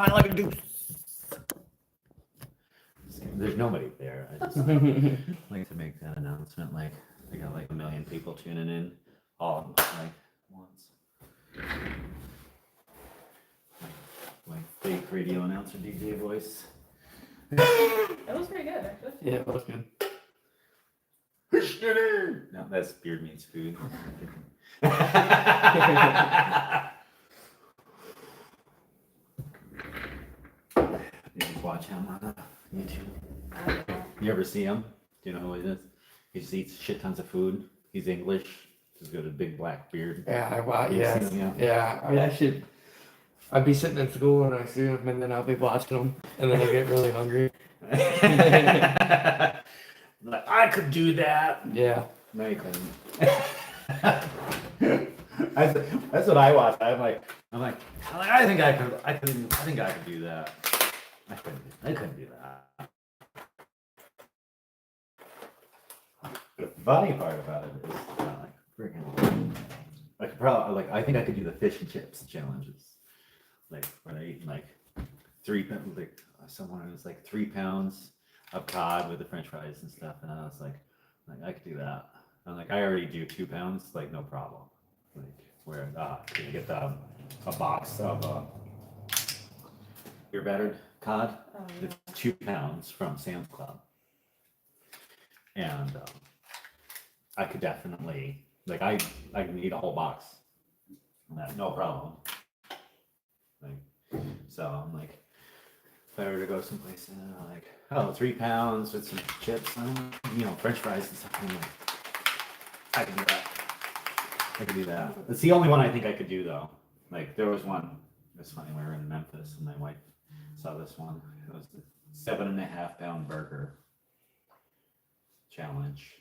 I like to do. There's nobody there. I just like to make that announcement. Like, I got like 1 million people tuning in all like once. Like fake radio announcer DJ voice. That was pretty good, actually. Yeah, it was good. No, that's Beard Meats Food. You just watch him on YouTube. I don't know. You ever see him? Do you know who he is? He just eats shit tons of food. He's English. He's got a big black beard. Yeah, You've yeah, seen him, yeah. I mean, I'd be sitting in school and I see them, and then I'll be watching them, and then I get really hungry. Like, I could do that. Yeah. No, you couldn't. That's what I watch. I'm like, I think I could do that. I couldn't do that. The funny part about it is, like, freaking, I could probably, like, I think I could do the fish and chips challenges. Like, when I eat, like, someone was like 3 pounds of cod with the French fries and stuff, and I was like, I could do that. I'm like, I already do 2 pounds, like, no problem. Like, where, you get a box of your battered cod. Oh, It's 2 pounds from Sam's Club. And I could definitely, like, I can eat a whole box. No problem. Like, so I'm like, if I were to go someplace and like, oh, 3 pounds with some chips, French fries and stuff, I'm like, I can do that. I could do that. It's the only one I think I could do though. Like, there was one, it's funny, we were in Memphis and my wife saw this one. It was the 7.5 pound burger challenge,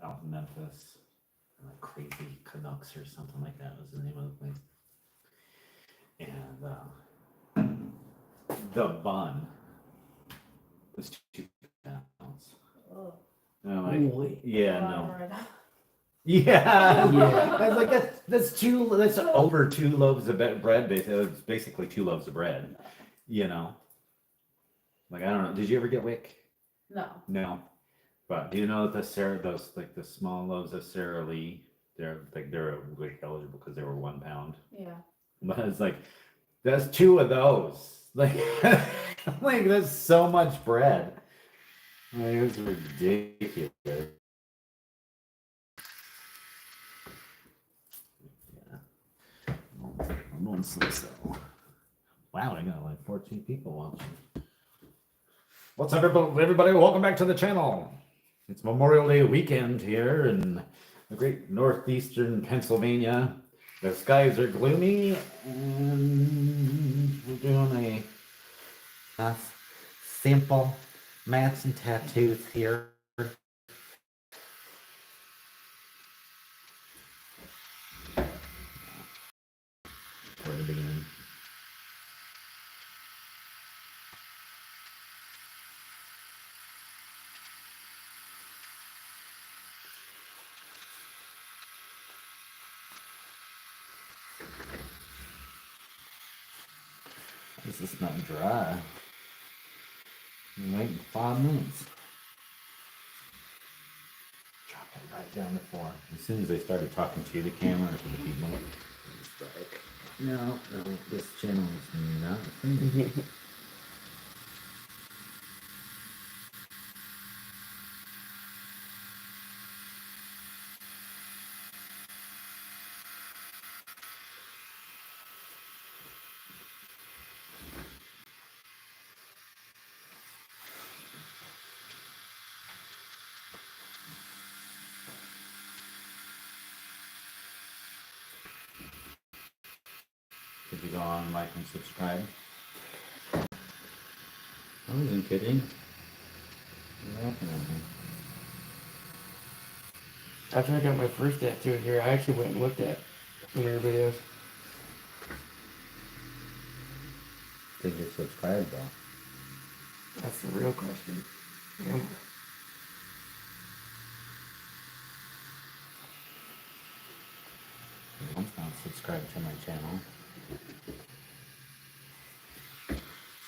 out in Memphis. Like Crazy Canucks or something like that was the name of the place. And the bun was 2 pounds. Oh. And I'm like, Holy. yeah, Wow, no. right. Yeah. Yeah. I was like, that's over 2 loaves of bread. It's basically 2 loaves of bread, Like, I don't know. Did you ever get Wick? No. No. But do you know that those like the small loaves of Sara Lee, they're Wick eligible because they were 1 pound. Yeah. But it's like, that's 2 of those. Like, like that's so much bread. Like, it was ridiculous. Yeah. I'm on so. Wow, I got like 14 people watching. What's up, everybody? Welcome back to the channel. It's Memorial Day weekend here in the great northeastern Pennsylvania. The skies are gloomy, and we're doing a simple mats and tattoos here. For the beginning. This is not dry. I'm waiting 5 minutes. Drop it right down the floor. As soon as I started talking to the camera or to the people, it's like, no, this channel is not for me. Could you go on, like, and subscribe? I wasn't kidding. You're laughing at me. After I got my first tattoo here, I actually went and looked at one of your videos. Did you subscribe though? That's the real question. Yeah. I'm not subscribed to my channel.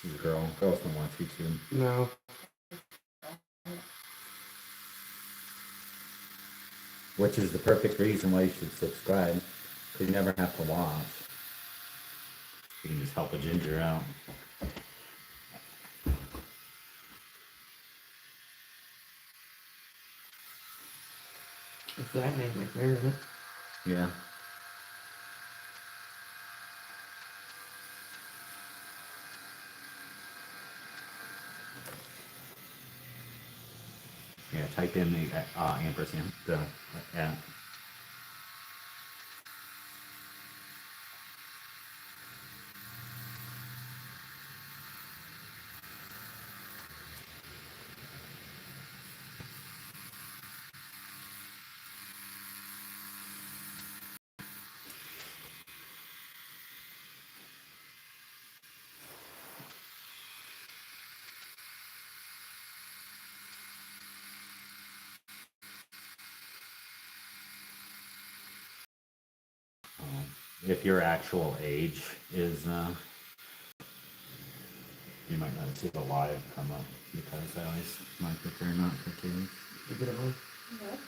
She's a girl. Girls don't watch YouTube. No. Which is the perfect reason why you should subscribe. Because you never have to watch. You can just help a ginger out. It's that name right there, isn't it? Yeah. Yeah, type in the ampersand. Yeah. If your actual age is, you might not see the live come up because I always like that they're not for kids. You get it, Mom? No.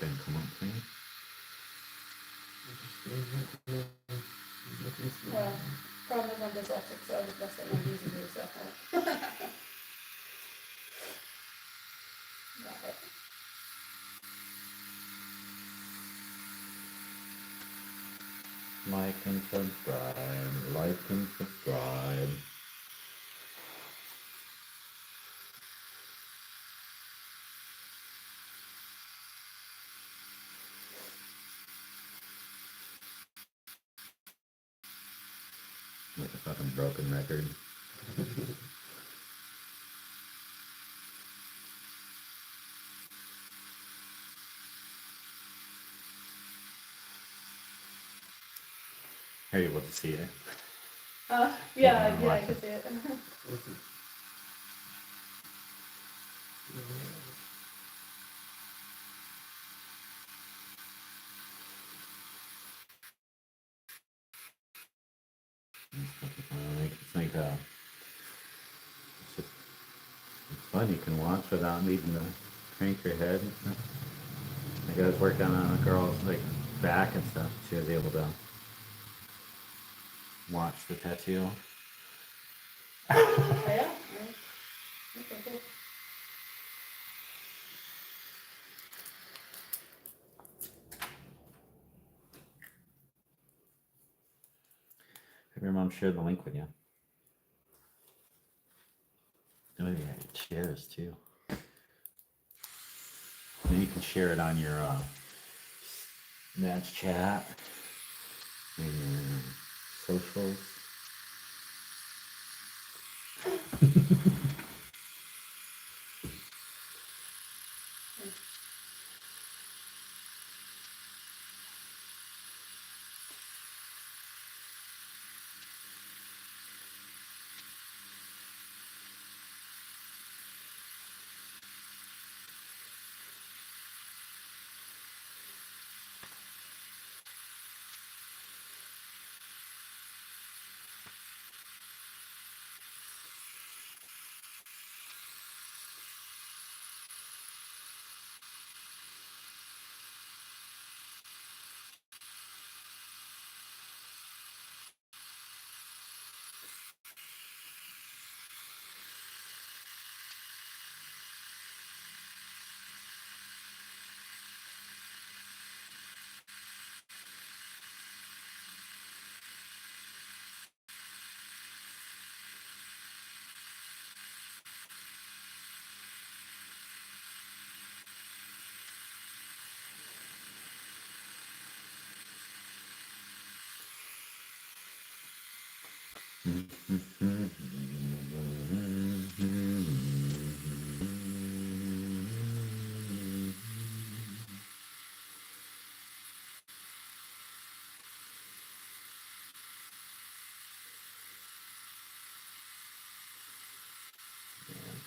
Didn't come up for you. Well, problem is I'm dyslexic, so I just messed up my D's and D's stuff on it. Got it. Like and subscribe. Like and subscribe. Like a fucking broken record. Are you able to see it? Yeah, Yeah, yeah, I watch can it. see it. It's just, it's fun. You can watch without needing to crank your head. Like I was working on a girl's like back and stuff. She was able to watch the tattoo. Oh, yeah? Okay, cool. Have your mom shared the link with you? Oh yeah, shares too. And you can share it on your Natch chat and your socials. I'm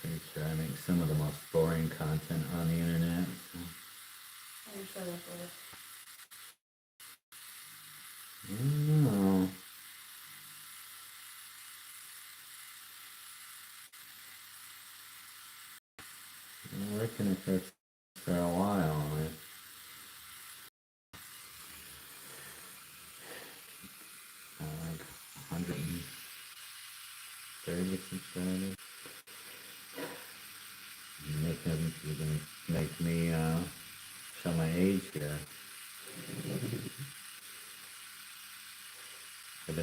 pretty sure I make some of the most boring content on the internet. I'm sure that's what it is. Oh. I'm working at this for a while. Like 130 subscribers. You can make me show my age here. I've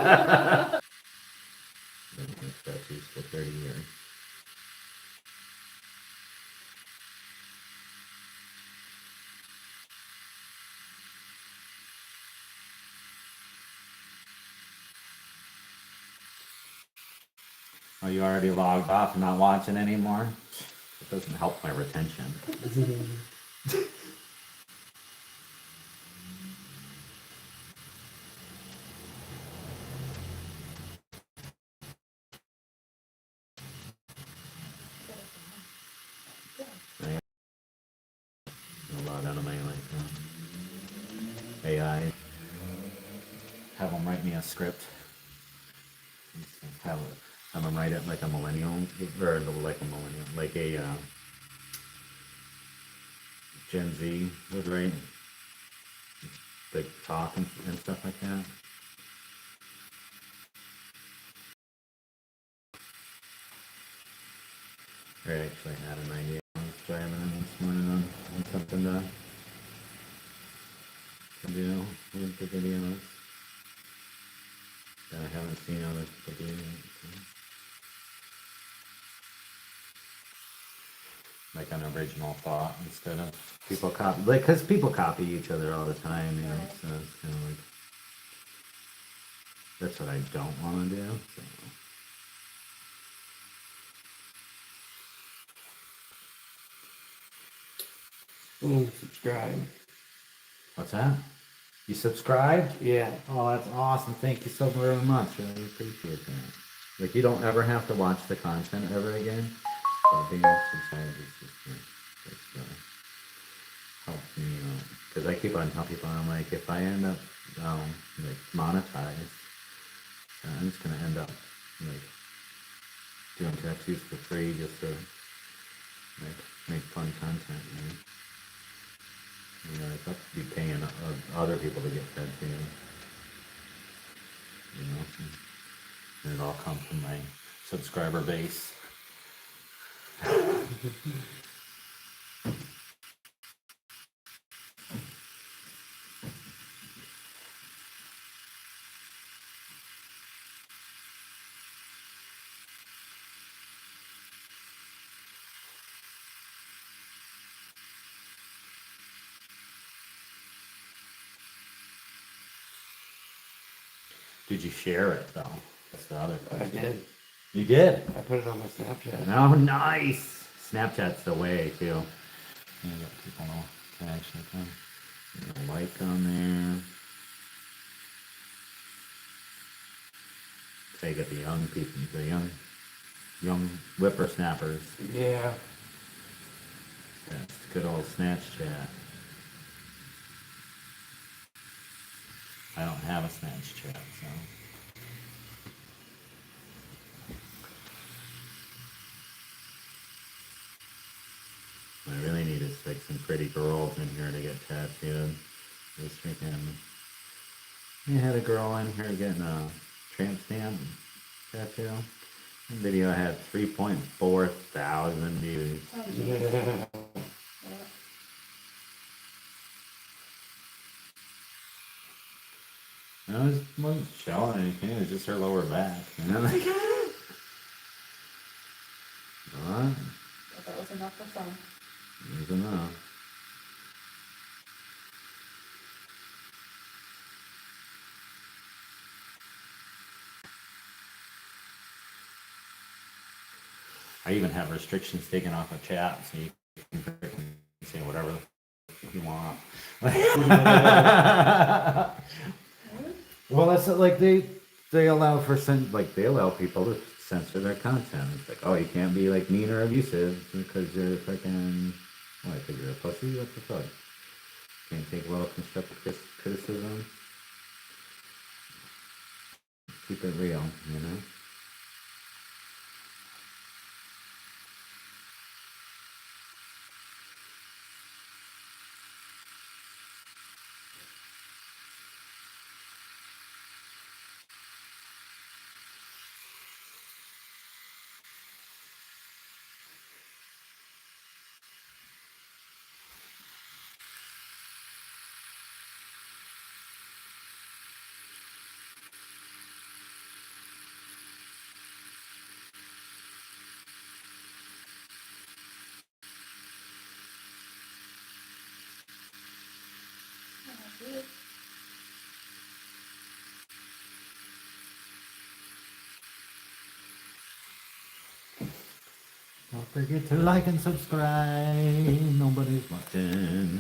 been in statues for 30 years. Oh, you already logged off and not watching anymore? It doesn't help my retention. I log out of my AI. Have them write me a script. Have them write it like a millennial, or like a millennial, like a Gen Z would write, like talk and stuff like that. I actually had an idea. I was driving in this morning on something to do with the videos that I haven't seen other people do. Like an original thought instead of people copy, like, because people copy each other all the time, you know, so it's kind of like, that's what I don't want to do, so. Subscribe. What's that? You subscribed? Yeah. Oh, that's awesome. Thank you so very much. I appreciate that. Like, you don't ever have to watch the content ever again. So being subscribed is just helps me out. Because I keep on telling people, I'm like, if I end up like monetized, I'm just gonna end up like doing tattoos for free just to like make fun content, you know? You know, I'd have to be paying other people to get tattooed, you know? And it all comes from my subscriber base. Did you share it though? That's the other I question. did. You did? I put it on my Snapchat. Oh, nice! Snapchat's the way too. You let people know to actually come. Like on there. So you get the young people, the young whippersnappers. Yeah. That's good old Snapchat. I don't have a Snapchat, so. What I really need is like some pretty girls in here to get tattooed. This weekend. I had a girl in here getting a tramp stamp tattoo. The video had 3.4 thousand views. Oh, Yeah. yeah. I wasn't showing anything, it was just her lower back. You know, like, what? But that was enough for fun. It was enough. I even have restrictions taken off of chat, so you can say whatever you want. Well, that's like they allow for they allow people to censor their content. It's like, oh, you can't be like mean or abusive because you're freaking what? Because you're a pussy? What the fuck? Can't take well constructive criticism. Keep it real, you know? Don't forget to like and subscribe. Nobody's watching.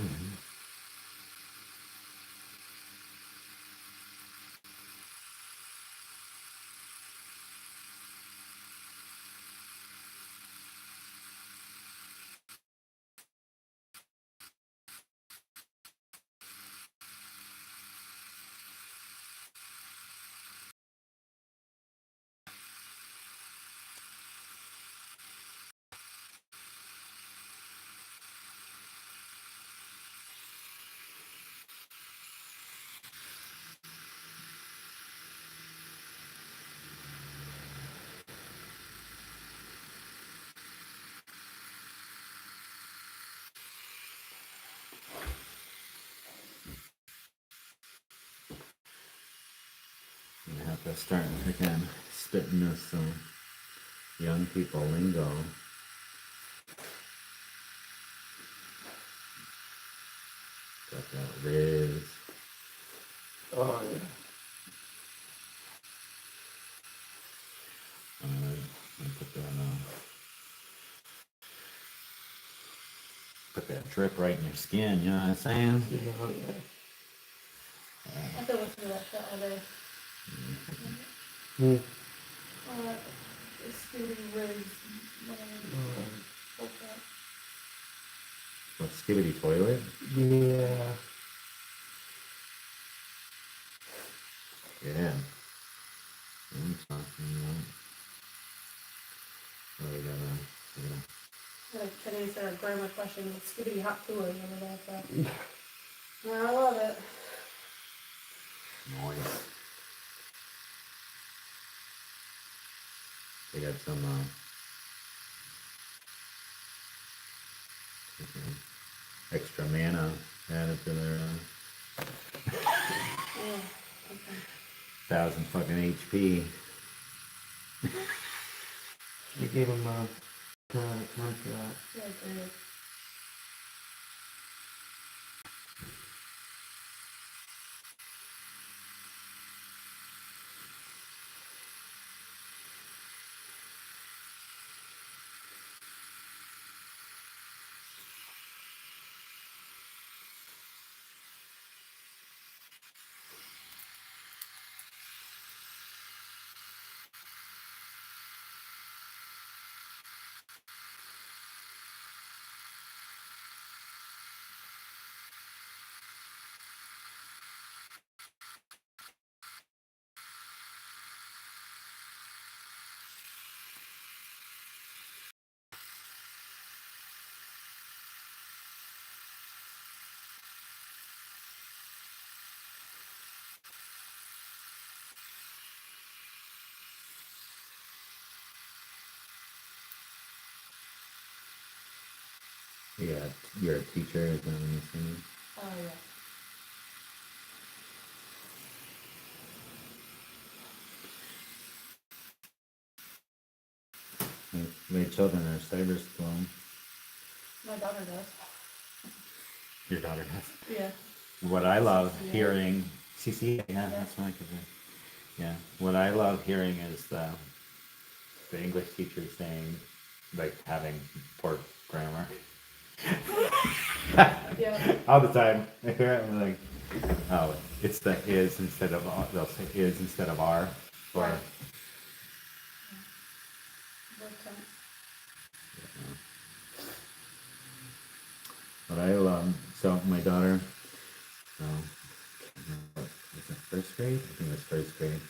I have to start again spitting this young people lingo. Got that Riz. Oh yeah. Put that drip right in your skin, you know what I'm saying? You know, yeah. I have to listen to that shit all day. Hmm. All that Scooby Riz, whatever. Okay. What, Skibidi Toilet? Yeah. Yeah. I'm talking about. Oh, we gotta Like today's our grammar question, Scooby Hot Tour, remember that? I love it. noise. They got some extra mana added to their Yeah. Okay. 1,000 fucking HP. You gave him a time for that. Yeah, great. Yeah, you're a teacher, is that what you're saying? Oh yeah. My children are cyber school. My daughter does. Your daughter does. Yeah. What I love CCA. hearing, CCA, yeah, that's what I could do. Yeah, what I love hearing is the English teacher saying, like, having poor grammar. Yeah. All the time. I hear it, I'm like, oh, it's the is instead of are. They'll say is instead of are. Or, Right. Makes sense. but I love, so my daughter, so, was it first grade? I think it was first grade.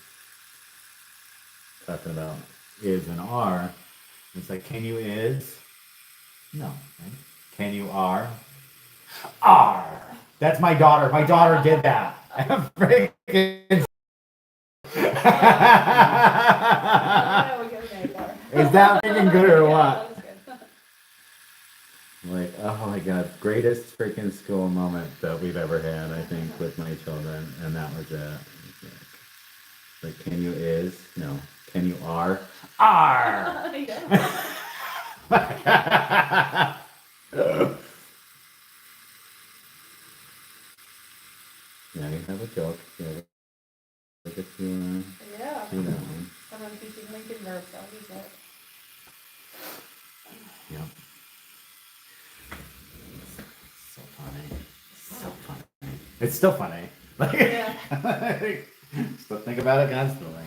talking about is and are. It's like, can you is? No. Right? Can you are? Are. That's my daughter. My daughter did that. Freaking. Yeah, we get a name for it. Is that freaking good or Yeah, what? that was good. Like, oh my god, greatest freaking school moment that we've ever had, I think, with my children, and that was it. Like, can you is? No. Can you are? Are! Yeah. Yeah, you have a joke. Yeah, look at you, Yeah. do that one. Someone teaching Lincoln verbs, I'll use that. Yep. So funny. So funny. It's still funny. Like, Yeah. still think about it constantly.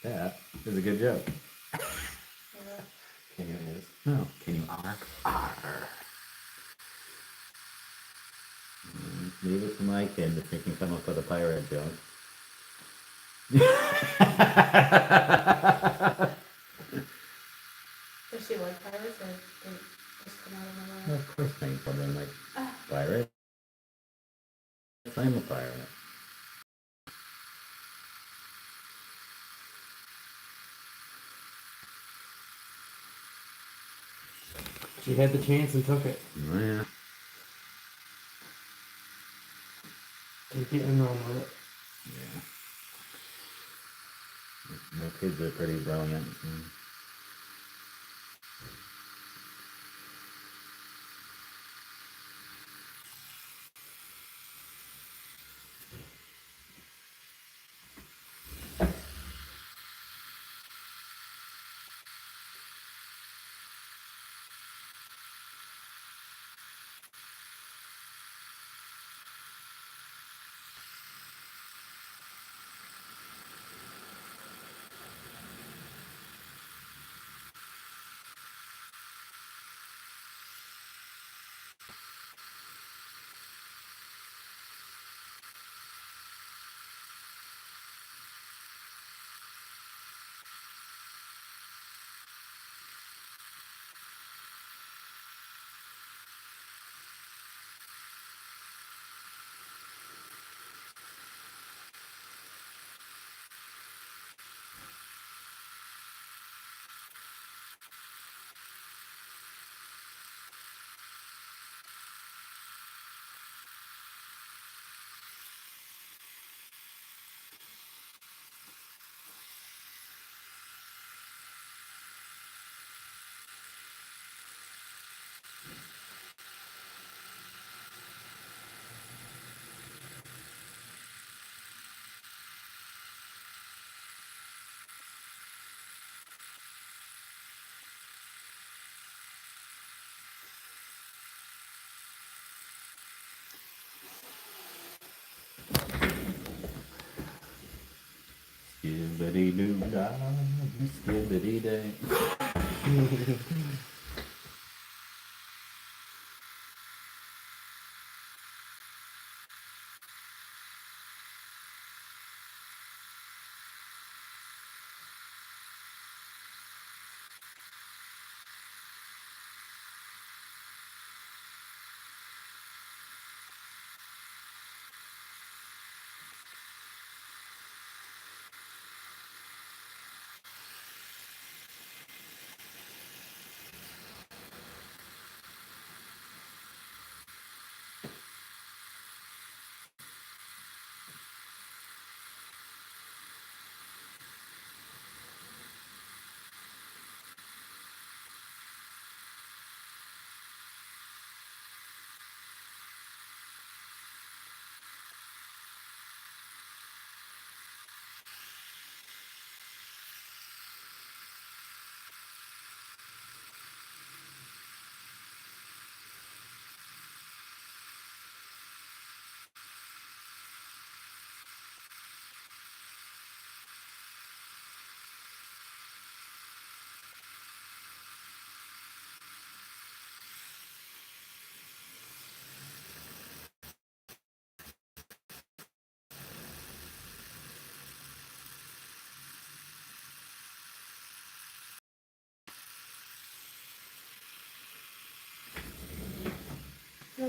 That is a good joke. Yeah. Can you is? No. Can you are? Are. Leave it to my kid if he can come up with a pirate joke. Does she like pirates or did it just come out of Well, nowhere? of course, my children like Ah. pirate. I'm a pirate. She had the chance and took it. Oh, yeah. Take it and run with it. Yeah. The kids are pretty brilliant. Skibbity doo dah, skibbity day.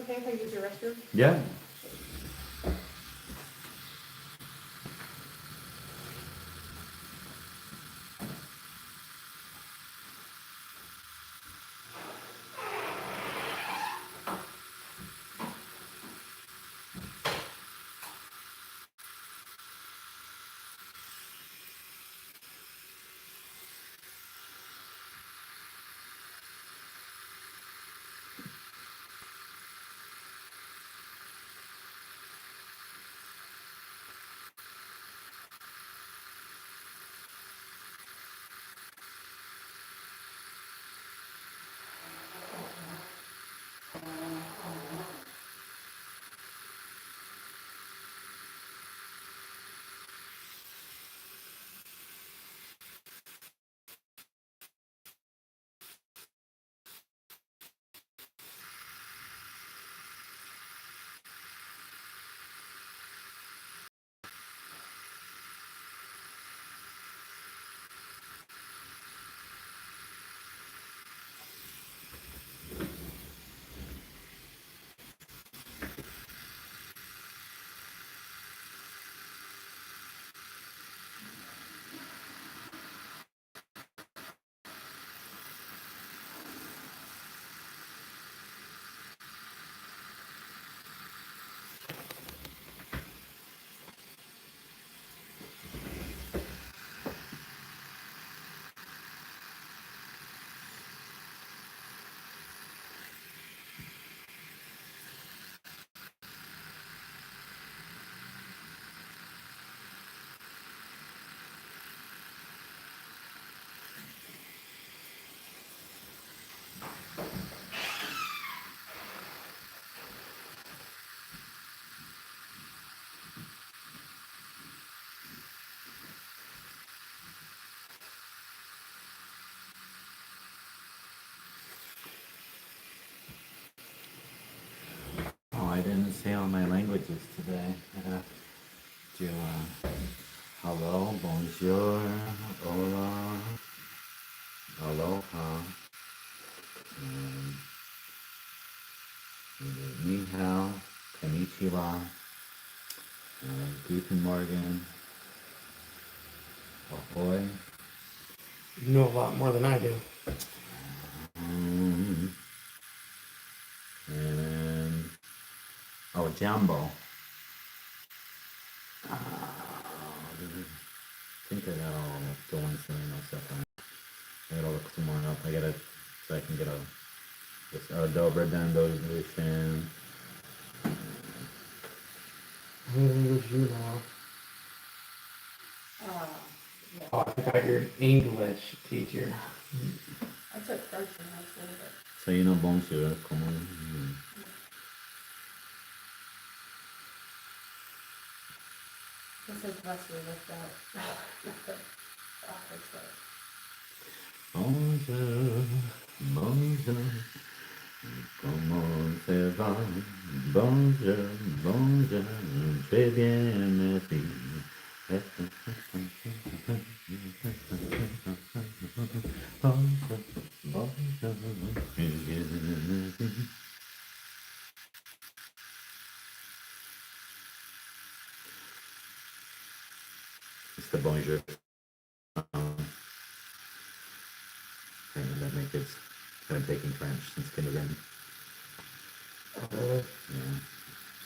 okay if I use your restroom? Yeah. Oh, I didn't say all my languages today. I have to, hello, bonjour, hola, aloha, um, ni hao, konnichiwa, guten morgen, ahoy, You know a lot more than I do. and then, oh, jambo. I think I got all the ones that I know stuff. I gotta look some more up. I gotta, so I can get a, this Dobro Dendo edition. How many languages do you know? Yeah. Oh, I forgot you're an English teacher. I took French in high school, but So you know bonjour, come on. this is rusty with that. With the office, but Bonjour, bonjour, comment ça va? Bonjour, bonjour, très bien, merci. Bonjour, bonjour, très bien, merci. It's the bonjour. And that my kids have been taking French since kindergarten. Yeah.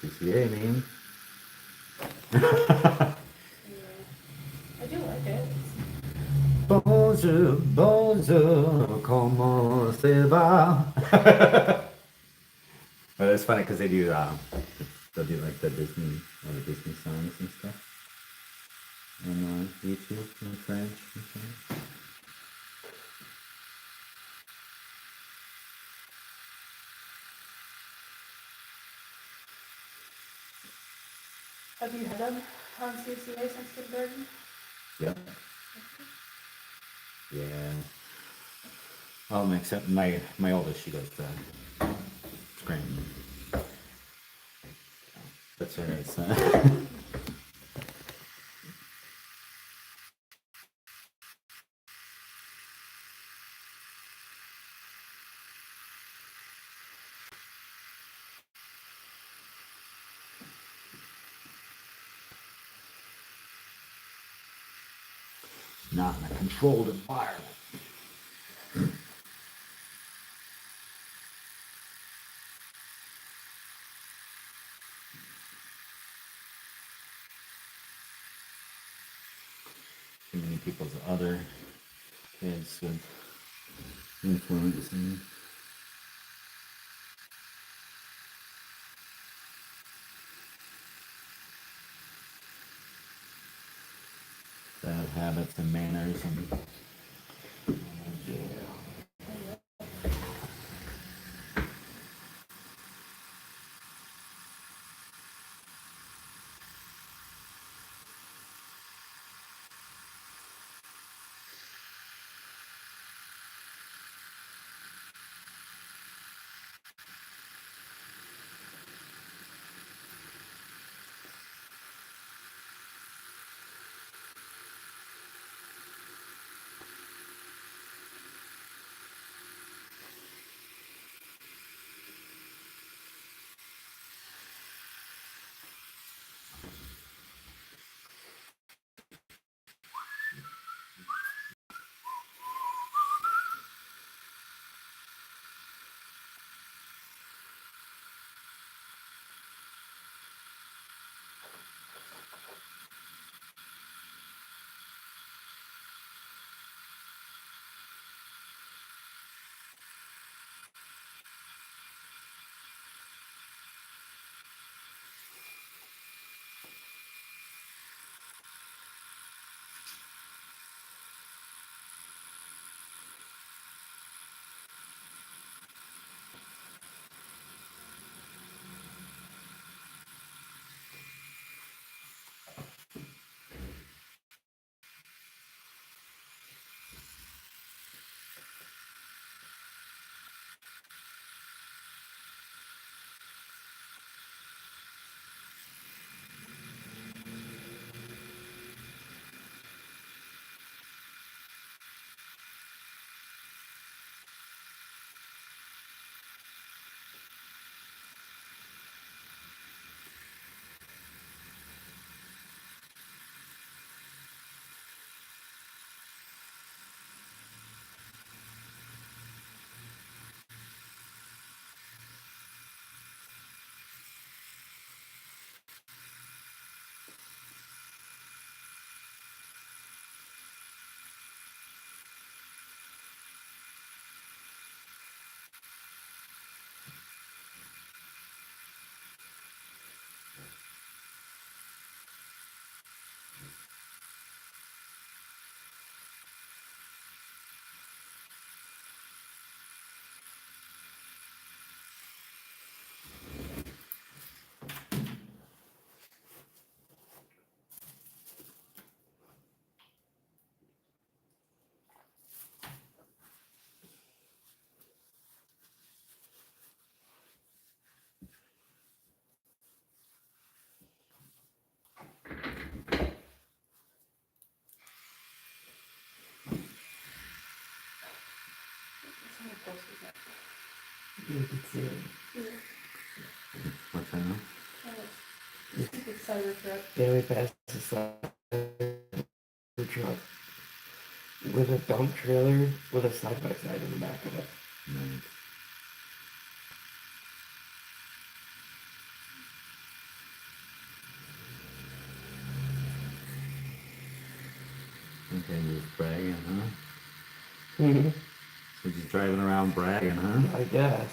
CCA, man. yeah. I do like it. Bonjour, bonjour, comment ça va? But it's funny because they do, they'll do like the Disney, all the Disney songs and stuff on YouTube in French and stuff. Have you had them on CCA since kindergarten? Yep. Yeah. Except my oldest, she goes to Scranton. That's her nice. not in a controlled environment. Too many people's other kids with influence. Bad habits and manners and How close is that? You can see it. what's that? Stupid cyber truck. Yeah, we passed the side truck with a dump trailer with a side by side in the back of it. Nice. Okay, just bragging, huh? Mhm. So just driving around bragging, huh? I guess.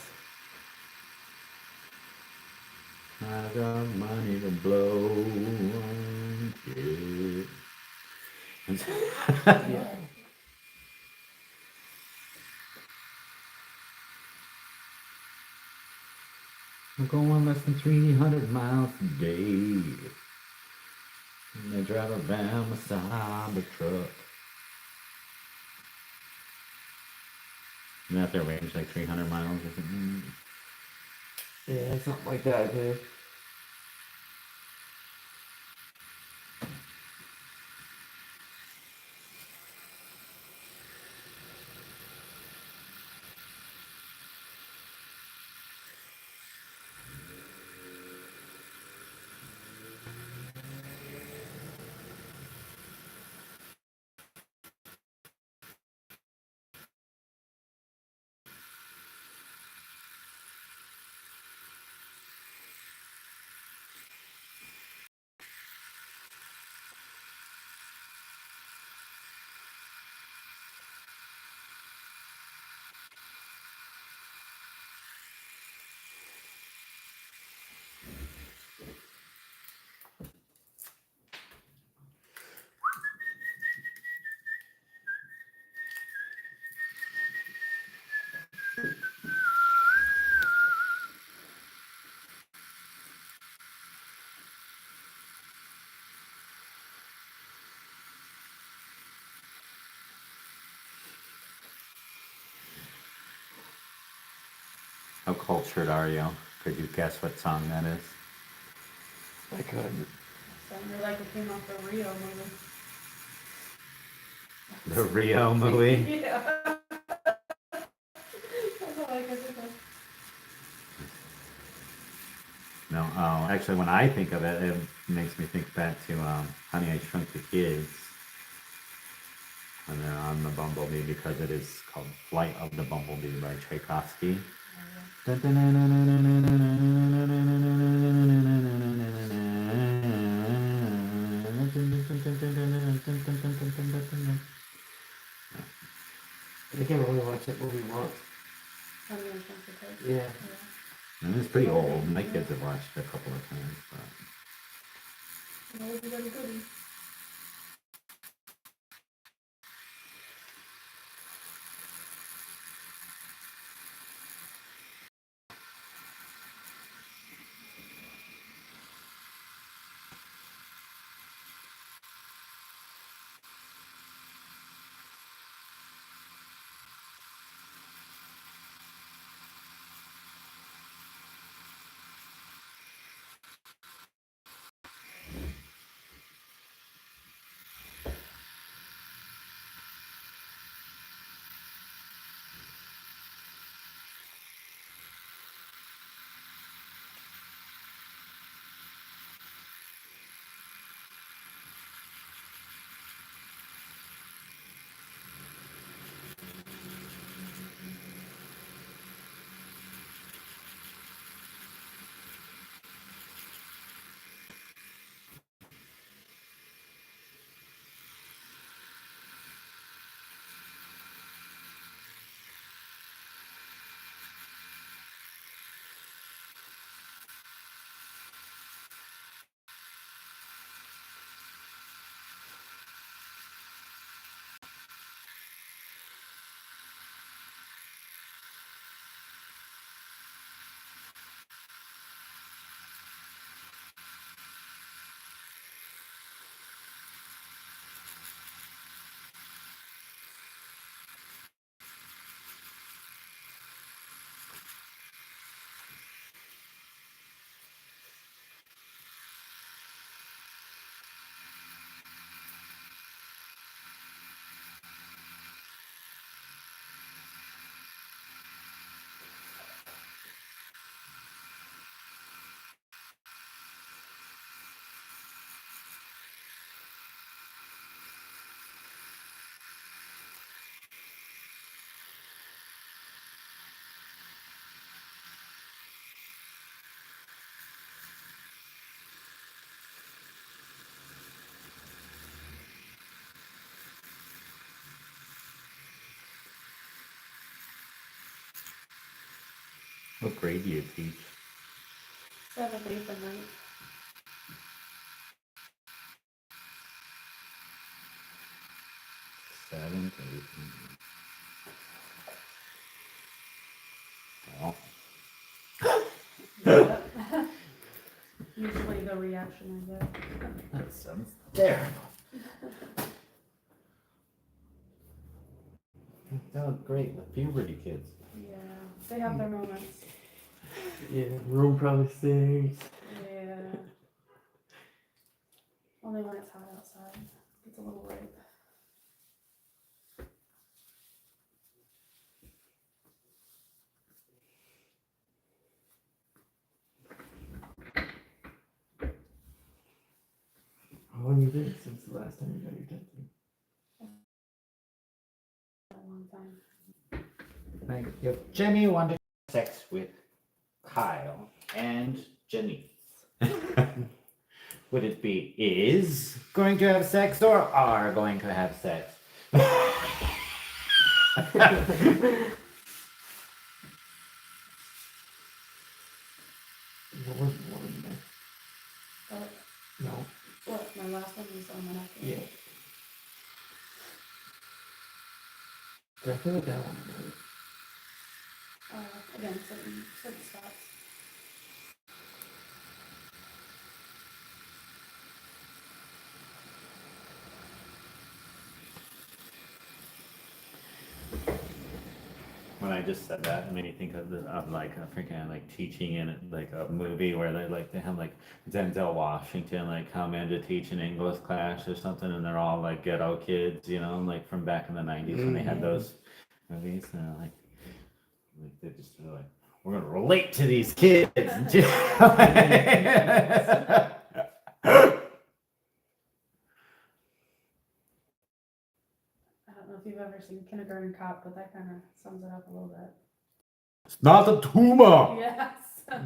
I got money to blow on it. Yeah. I'm going less than 300 miles a day. And they drive around my cyber truck. And that their range like 300 miles or something. Yeah, something like that, dude. How cultured are you? Could you guess what song that is? I could. Sounded like it came off the Rio movie. The Rio movie? Yeah. That's all I can think of. No, oh, actually, when I think of it, it makes me think back to Honey, I Shrunk the Kids. And they're on the Bumblebee because it is called Flight of the Bumblebee by Tchaikovsky. I think I've only watched that movie once. Honey, I Shrunk the Kids. Yeah. Yeah. And it's pretty old. My kids have watched it a couple of times, but That was a goody goody. what grade do you teach? 7th, 8th, and 9th. Seventh, eighth. Well, Yeah. Usually the reaction I get. that sounds terrible. That was great with puberty kids. Yeah, they have their moments. Yeah. Room probably stinks. Yeah. Only when it's hot outside. It's a little ripe. How long you been since the last time you got your tattoo? A long time. Like if Jenny wanted sex with Kyle and Janice, would it be is going to have sex or are going to have sex? There wasn't one in there. But No. what? My last one was on my neck. Yeah. I feel like that one. Again, certain spots. When I just said that. It made me think of like a freaking like teaching in like a movie where they have like Denzel Washington like come in to teach an English class or something, and they're all like ghetto kids, you know, like from back in the '90s when they had those movies, and they just were like, we're gonna relate to these kids. I don't know if you've ever seen Kindergarten Cop, but that kind of sums it up a little bit. It's not a tumor. Yes. I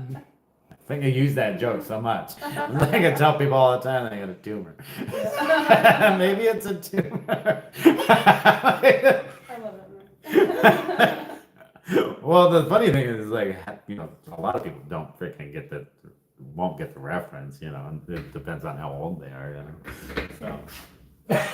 think I use that joke so much. I can tell people all the time they got a tumor. Maybe it's a tumor. I love it. Well, the funny thing is, like, you know, a lot of people don't freaking get the, won't get the reference, you know, and it depends on how old they are, you know. So. Okay.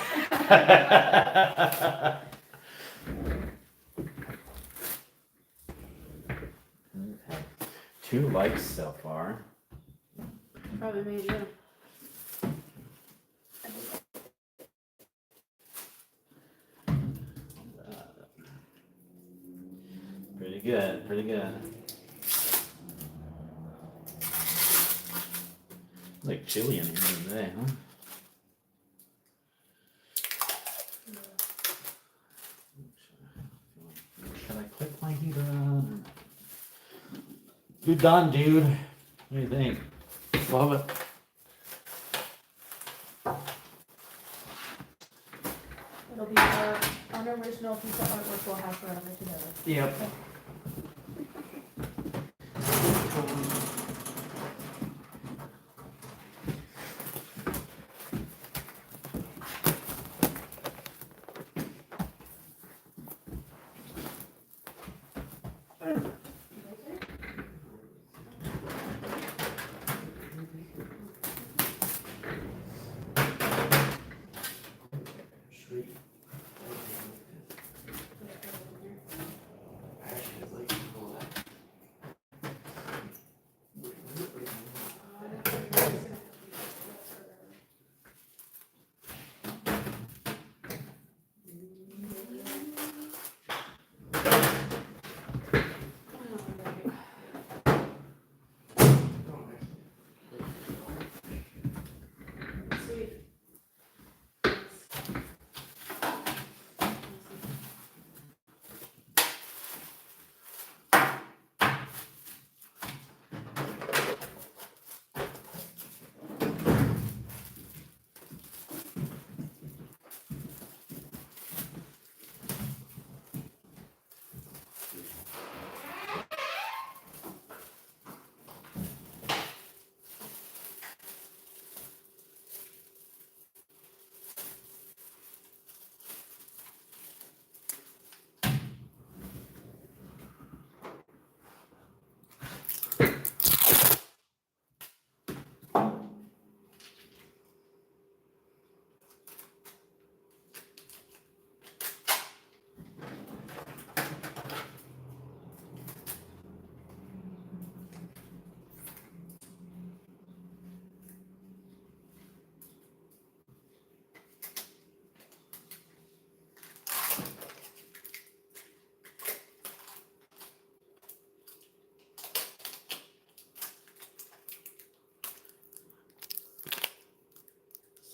2 likes so far. Probably me, yeah. Pretty good, pretty good. Like chili in here today, huh? Should I click my heater on? You're done, dude. What do you think? Love it. It'll be our unoriginal piece of artwork we'll have forever together. Yep. Sweet.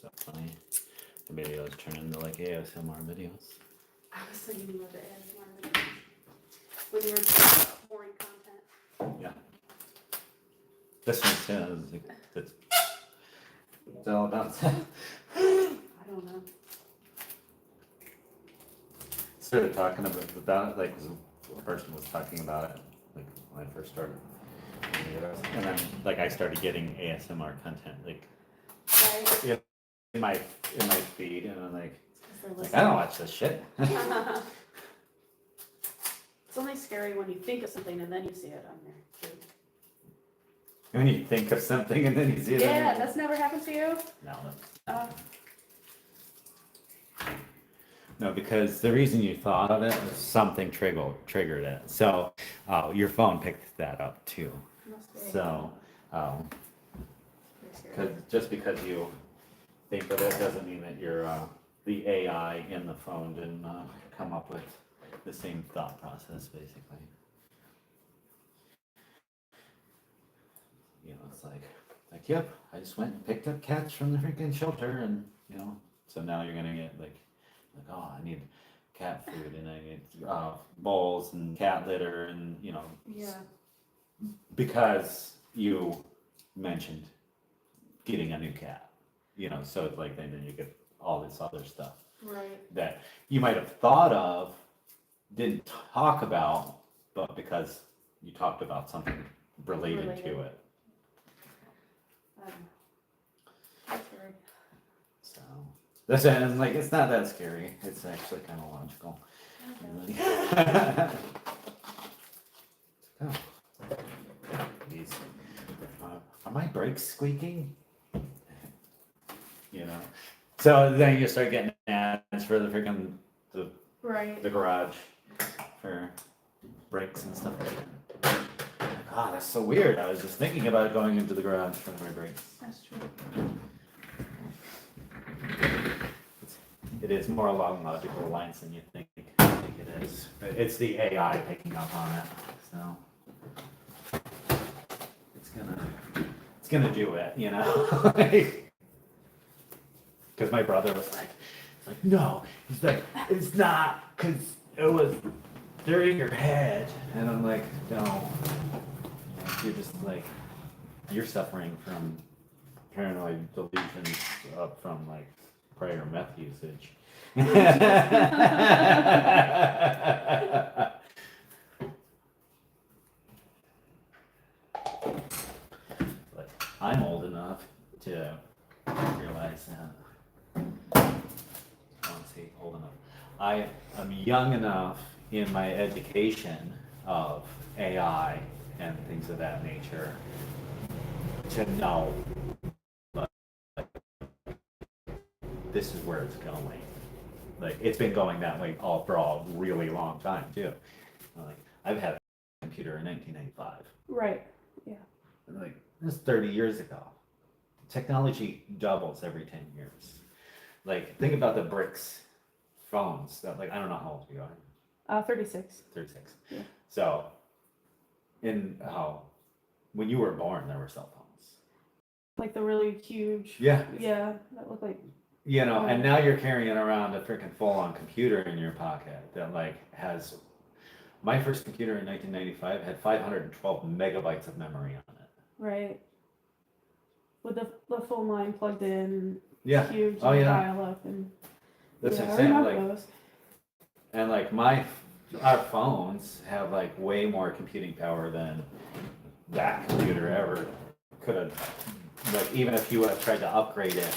So funny. The videos turn into like ASMR videos. I was thinking about the ASMR videos. When you were talking about boring content. Yeah. This one says it's all about that. I don't know. Started talking about it, like 'cause a person was talking about it, like when I first started. And then like I started getting ASMR content like Right? in my feed, and I'm like Because I don't watch this shit. It's only scary when you think of something and then you see it on your feed. When you think of something and then you see it. Yeah, that's never happened to you? No. No, because the reason you thought of it was something triggered it. So your phone picked that up too. Must be. So Pretty scary. just because you think of it doesn't mean that you're the AI in the phone didn't come up with the same thought process, basically. You know, it's like, yep, I just went and picked up cats from the freaking shelter, and you know, so now you're gonna get like, oh, I need cat food, and I need bowls and cat litter, and you know, Yeah. because you mentioned getting a new cat, you know, so it's like then you get all this other stuff Right. that you might have thought of, didn't talk about, but because you talked about something related to Related. it. That's very. So that's it. And like, it's not that scary. It's actually kind of logical. Oh. These, are my brakes squeaking? You know. So then you start getting ads for the freaking Right. the garage for brakes and stuff like that. Ah, that's so weird. I was just thinking about going into the garage for my brakes. That's true. It is more along logical lines than you think it is. It's the AI picking up on it, so it's gonna do it, you know. Because my brother was like, no, he's like, it's not, because it was they're in your head, and I'm like, no, you're just like you're suffering from paranoid delusions from like prior meth usage. But I'm old enough to realize that. I want to say old enough. I am young enough in my education of AI and things of that nature to know this is where it's going. Like it's been going that way for a really long time too. Like I've had a computer in 1995. Right. Yeah. Like this is 30 years ago. Technology doubles every 10 years. Like think about the bricks phones. That like I don't know how old you are. 36. 36. Yeah. So when you were born there were cell phones. Like the really huge. Yeah. Yeah. That looked like. You know, and now you're carrying around a freaking full-on computer in your pocket that like has. My first computer in 1995 had 512 megabytes of memory on it. Right. With the phone line plugged in. Yeah. Huge. Oh yeah. Dial up and. That's Yeah, I insane. remember Like, those. and like our phones have like way more computing power than that computer ever could have. Like even if you would have tried to upgrade it,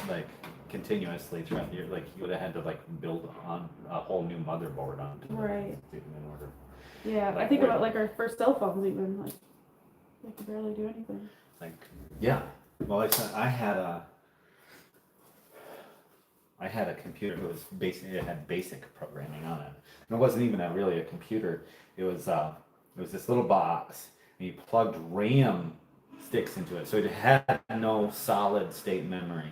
like continuously throughout the year, like you would have had to like build on a whole new motherboard onto it Right. in order. Yeah, I Like, think wait. about like our first cell phones even, like they could barely do anything. Like yeah, well I had a computer that was basically it had basic programming on it, and it wasn't even really a computer. It was this little box, and you plugged RAM sticks into it, so it had no solid state memory.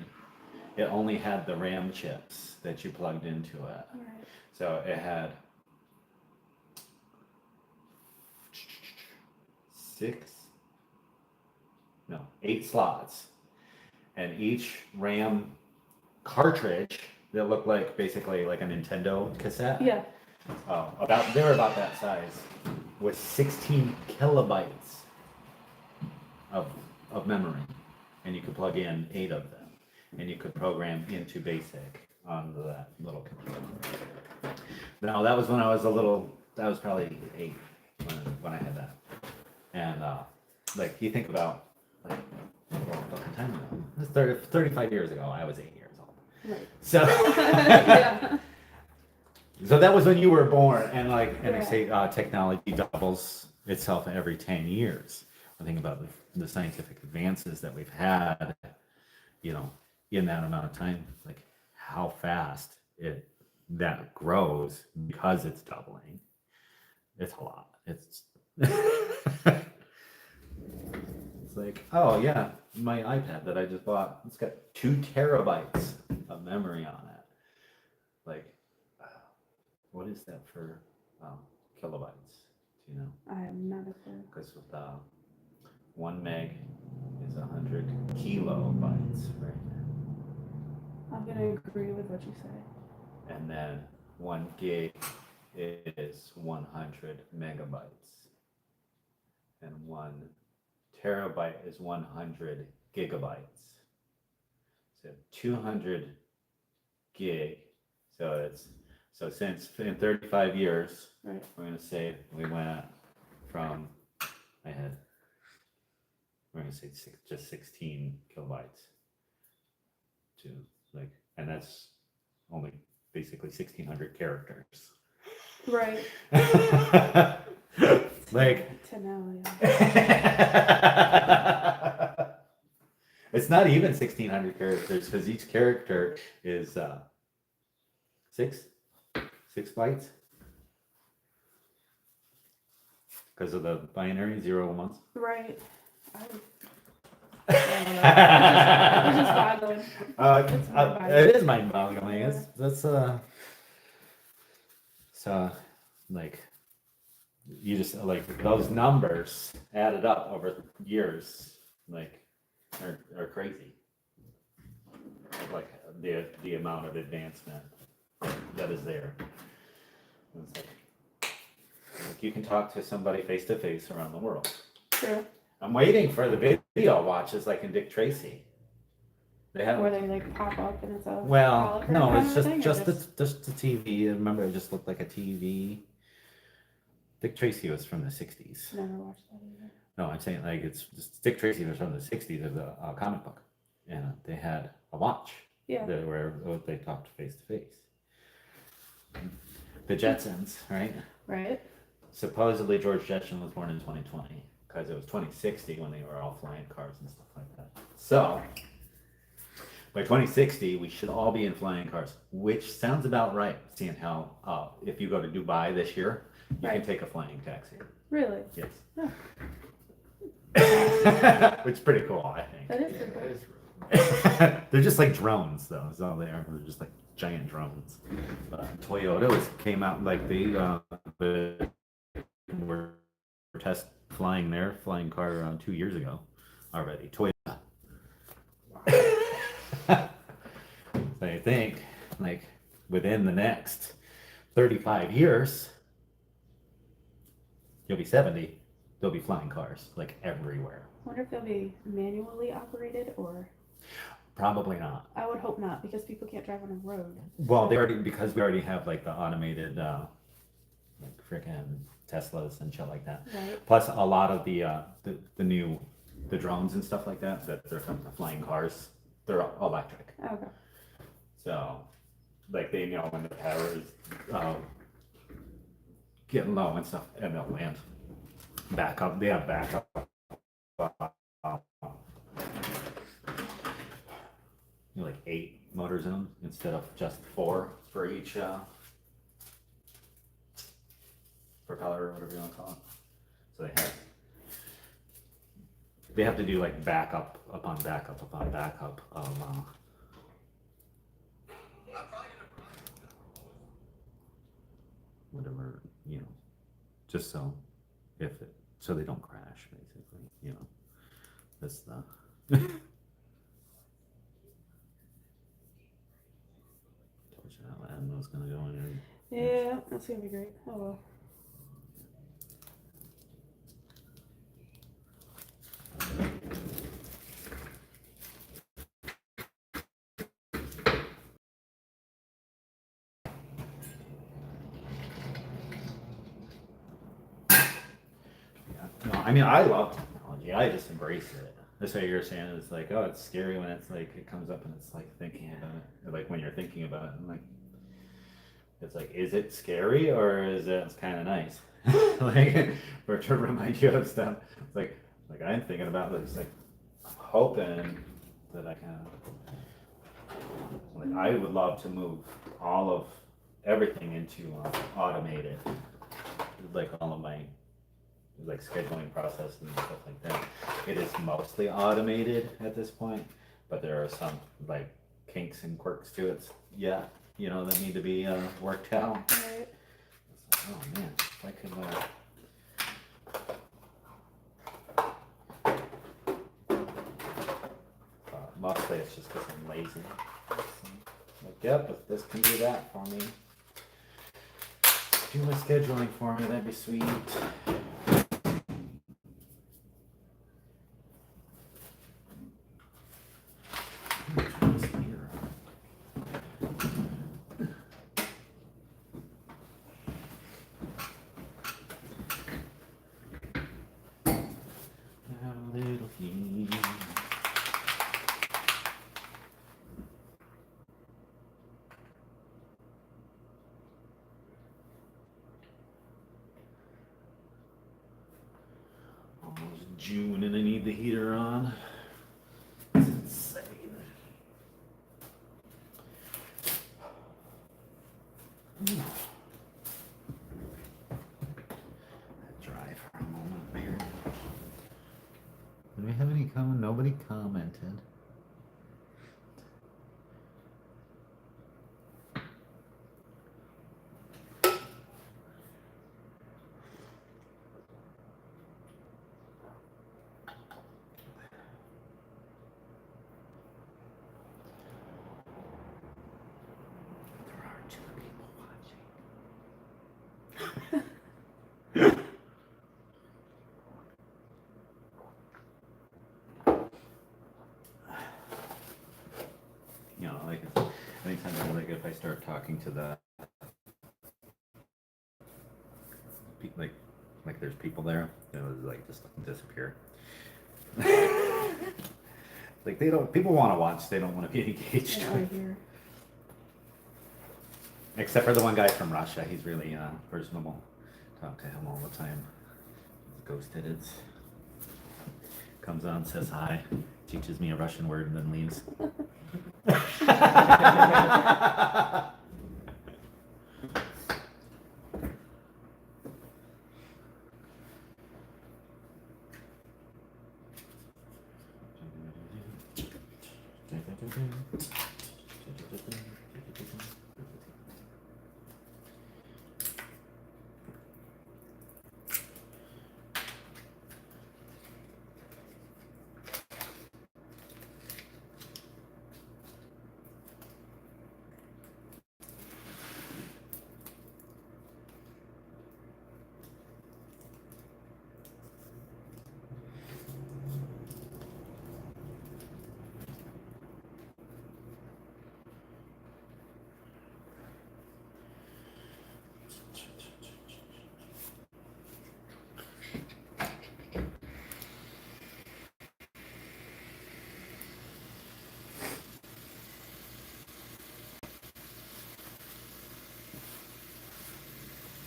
It only had the RAM chips that you plugged into it. Right. So it had 8 slots, and each RAM cartridge that looked like basically like a Nintendo cassette. Yeah. They were about that size, with 16 kilobytes of memory, and you could plug in 8 of them, and you could program into BASIC on that little computer. Now that was when I was that was probably 8 when I had that, and like you think about like a long fucking time ago. This is 35 years ago. I was 8 years old. Right. So. Yeah. So that was when you were born, and they Yeah. say technology doubles itself every 10 years. I think about the scientific advances that we've had, you know, in that amount of time, like how fast that grows because it's doubling. It's a lot. It's it's like, oh yeah, my iPad that I just bought, it's got 2 terabytes of memory on it. Like, what is that for kilobytes? Do you know? I have not a clue. Because with 1 meg is 100 kilobytes, right? I'm gonna agree with what you say. And then 1 gig is 100 megabytes. And 1 terabyte is 100 gigabytes. So 200 gig. So since in 35 years, Right. we're gonna say we went from we're gonna say just 16 kilobytes to like, and that's only basically 1,600 characters. Right. Like, To know, yeah. it's not even 1,600 characters because each character is 6 bytes because of the binary 0 and 1s. Right. It's just boggling. It's mind-boggling. It is mind-boggling. That's so like you just like those numbers added up over years like are crazy. Like the amount of advancement that is there. It's like you can talk to somebody face to face around the world. True. I'm waiting for the video watches like in Dick Tracy. They have Where they like pop up and it's a well, hologram no, kind it's of thing, or just the TV. Remember, it just looked like a TV. Dick Tracy was from the '60s. Never watched that either. No, I'm saying like it's just, Dick Tracy was from the '60s. There's a comic book, and they had a watch. Yeah. Where they talked face to face. The Jetsons, right? Right. Supposedly George Jetson was born in 2020 because it was 2060 when they were all flying cars and stuff like that. So by 2060, we should all be in flying cars, which sounds about right, seeing how if you go to Dubai this year, you Right. can take a flying taxi. Really? Yes. Yeah. Which is pretty cool, I think. That is pretty cool. They're just like drones, though. Is all they are. They're just like giant drones. Toyota came out like they were test flying their flying car around 2 years ago already. Toyota. So I think like within the next 35 years, you'll be 70. There'll be flying cars like everywhere. I wonder if they'll be manually operated or. Probably not. I would hope not because people can't drive on a road. Well, because we already have like the automated like freaking Teslas and shit like that. Right. Plus a lot of the new drones and stuff like that they're from the flying cars. They're all electric. Okay. So like they know when the power is getting low and stuff, and they'll land. Backup. They have backup. Like 8 motors in them instead of just 4 for each propeller or whatever you want to call it. So they have to do like backup upon backup upon backup of whatever, you know, just so so they don't crash, basically, you know. That's the I don't know what's gonna go in. Yeah, that's gonna be great. Oh well. No, I mean I love technology. I just embrace it. That's what you're saying. It's like, oh, it's scary when it's like it comes up and it's like thinking about it. Like when you're thinking about it, and like it's like, is it scary or is it kind of nice? Like, or to remind you of stuff. It's like I'm thinking about this. Like, I'm hoping that I can. Like, I would love to move all of everything into automated. Like all of my like scheduling process and stuff like that. It is mostly automated at this point, but there are some like kinks and quirks to it. Yeah, you know, that need to be worked out. Right. Oh man, if I could. Mostly it's just because I'm lazy. Like, yep, if this can do that for me, do my scheduling for me, that'd be sweet. Turn this heater on. Have a little heat. Almost June and I need the heater on. It's insane. Dry for a moment here. Do we have any comment? Nobody commented. There are 2 people watching. You know, like anytime, like if I start talking to the like there's people there, it was like just disappear. Like they don't. People want to watch. They don't want to be engaged. Right here. Except for the one guy from Russia. He's really personable. Talk to him all the time. Ghost edits. Comes on, says hi, teaches me a Russian word, and then leaves.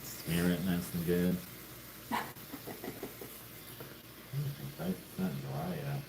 Smear it nice and good. It's not dry yet.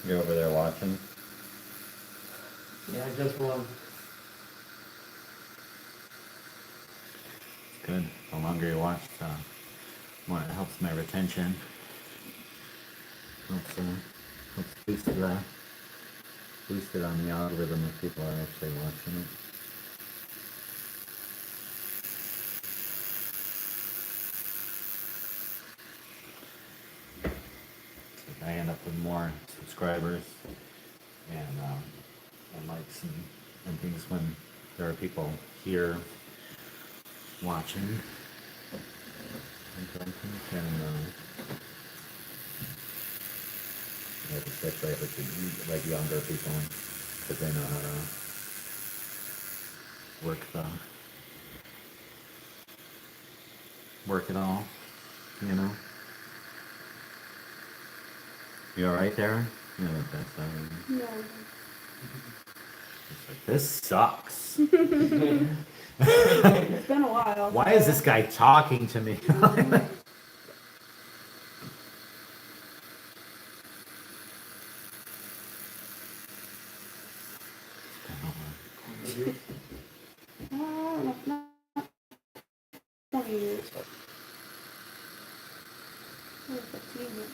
You're over there watching. Yeah, just one. It's good. The longer you watch, the more it helps my retention. Helps boost it on the algorithm if people are actually watching it. I end up with more subscribers and likes and things when there are people here watching and like especially if it's like younger people because they know how to work it all, you know. You all right there? Yeah, that's Yeah. it's like, this sucks. It's been a while. Why is this guy talking to me? Not 20 years. Maybe 15 years.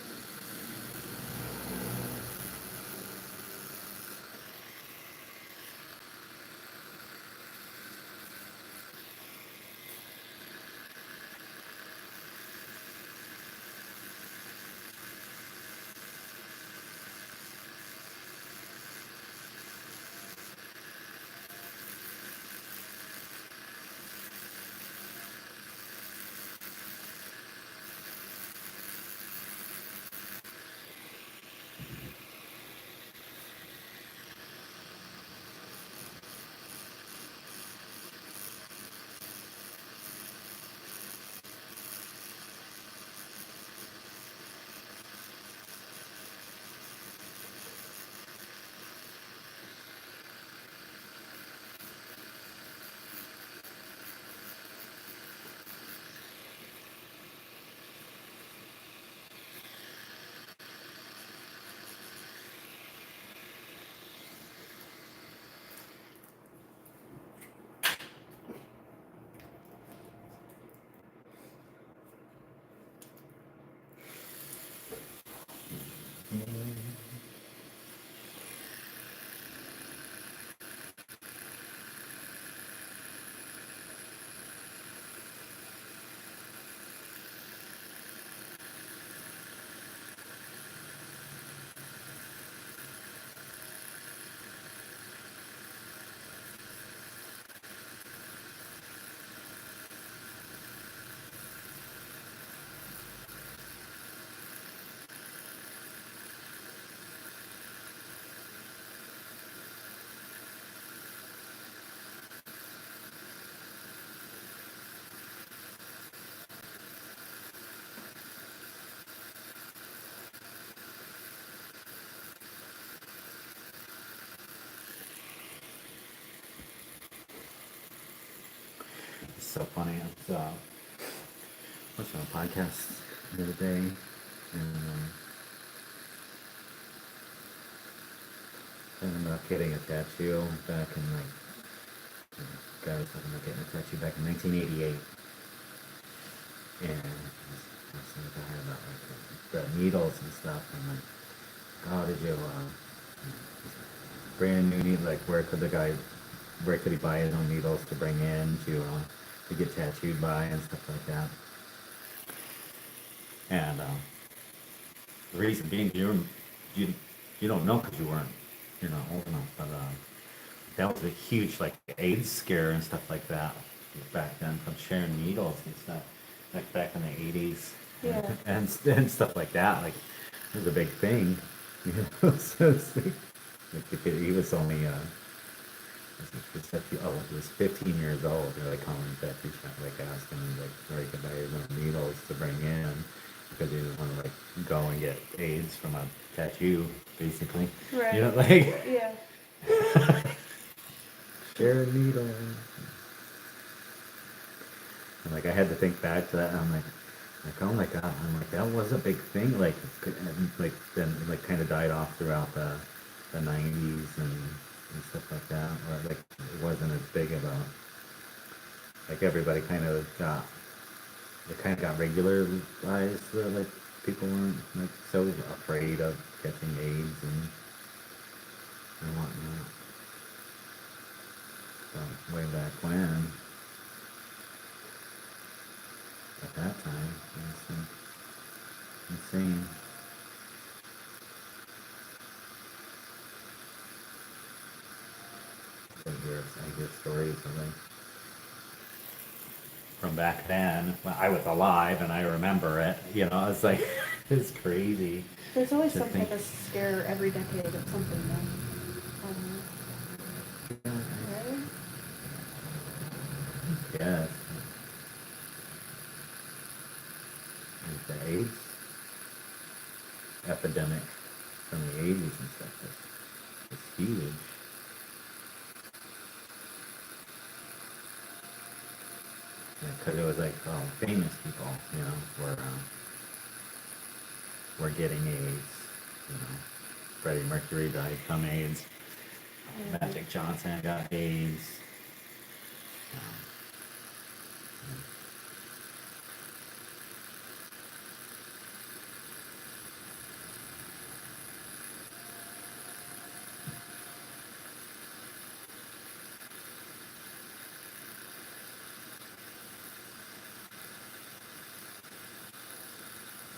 It's so funny. I was watching a podcast the other day, and I ended up getting a tattoo back in like, guy was talking about getting a tattoo back in 1988, and I was saying to her about like the needles and stuff, and like, how did you brand new needle? Like, where could he buy his own needles to bring in to get tattooed by and stuff like that? And the reason being, you don't know because you're not old enough, but that was a huge like AIDS scare and stuff like that back then from sharing needles and stuff, like back in the 80s, Yeah. and stuff like that. Like it was a big thing, you know. So it's like the kid, he was only he was 15 years old. They're like calling him tattoo shop, like asking him like where he could buy his own needles to bring in because he didn't want to like go and get AIDS from a tattoo, basically. Right. You know, like Yeah. share a needle. And like I had to think back to that, and I'm like, Like, oh my god, I'm like, that was a big thing, like, then, like, kind of died off throughout the 90s and stuff like that, or, like, it wasn't as big of a, like, everybody kind of got, it kind of got regularized, where, like, people weren't, like, so afraid of catching AIDS and whatnot. So, way back when, at that time, it was insane. I hear stories of like from back then. When I was alive and I remember it. You know, it's like it's crazy There's always to some think. type of scare every decade of something, though. Right? Yes, like the AIDS epidemic from the 80s and stuff was huge. Because it was like, oh, famous people, you know, were getting AIDS. You know, Freddie Mercury died from AIDS. Magic Johnson got AIDS. Um,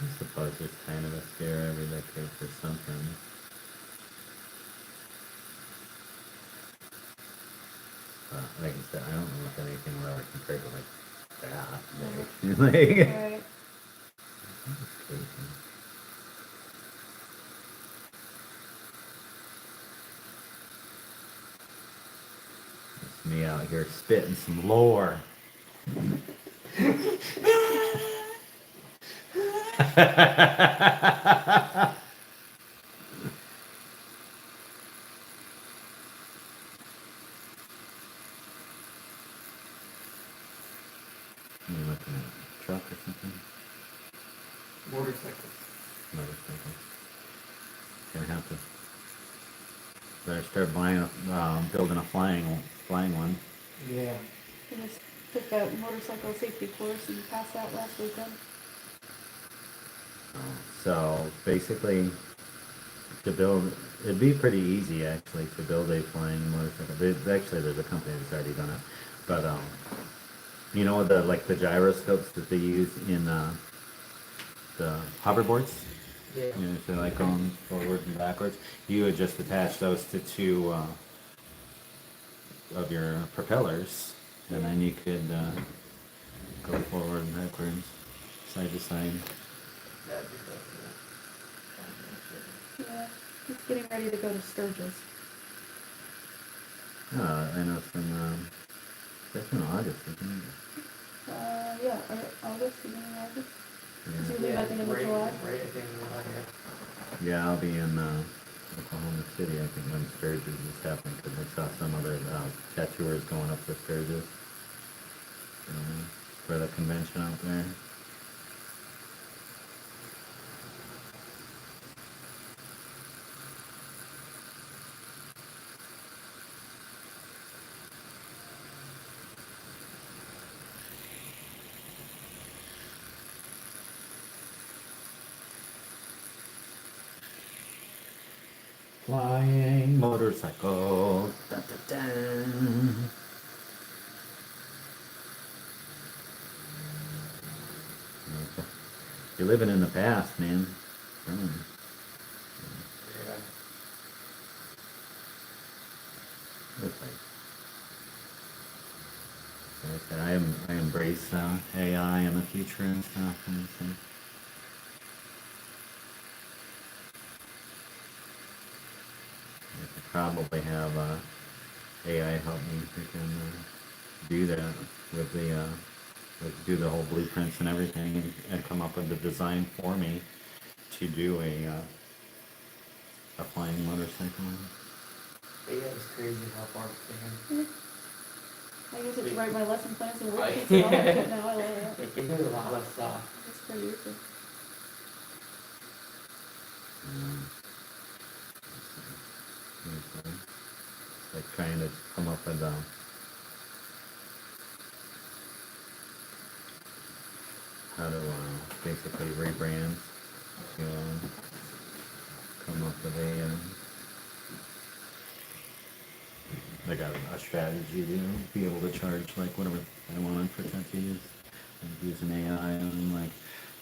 I suppose it's kind of a scare every decade for something. Like I said, I don't know if anything will ever compare to like that. Like, Right. crazy. It's me out here spitting some lore. You looking at a truck or something? Motorcycles. Motorcycle. Gonna have to better start building a flying one. Yeah. I just took that motorcycle safety course and passed out last weekend. So basically, to build, it'd be pretty easy actually to build a flying motorcycle. Actually, there's a company that's already done it, but you know the gyroscopes that they use in the hoverboards. Yeah. You know, so like going forward and backwards. You would just attach those to two of your propellers, and then you could go forward and backwards, side to side. That'd be Yeah. He's getting ready to go to Sturgis. I know from that's in August, isn't it? Yeah, August, beginning of August. Yeah. Is he leaving at the end of July? Right at the end of July, yeah. Yeah, I'll be in Oklahoma City, I think, when Sturgis is happening, because I saw some other tattooers going up to Sturgis for the convention out there. Flying motorcycle. Dun, dun, dun. You're living in the past, man. Mm. Yeah. Looks like I embrace AI in the future and stuff. And so. I could probably have AI help me freaking do that with do the whole blueprints and everything, and come up with the design for me to do a flying motorcycle. But yeah, it's crazy how far we came. I use it to write my lesson plans and Right. worksheets and all that shit now. I love it. It can do a lot of stuff. It's pretty easy. Okay. Like trying to come up with how to basically rebrand to come up with like a strategy to be able to charge like whatever I wanted for tattoos and using AI and I'm like,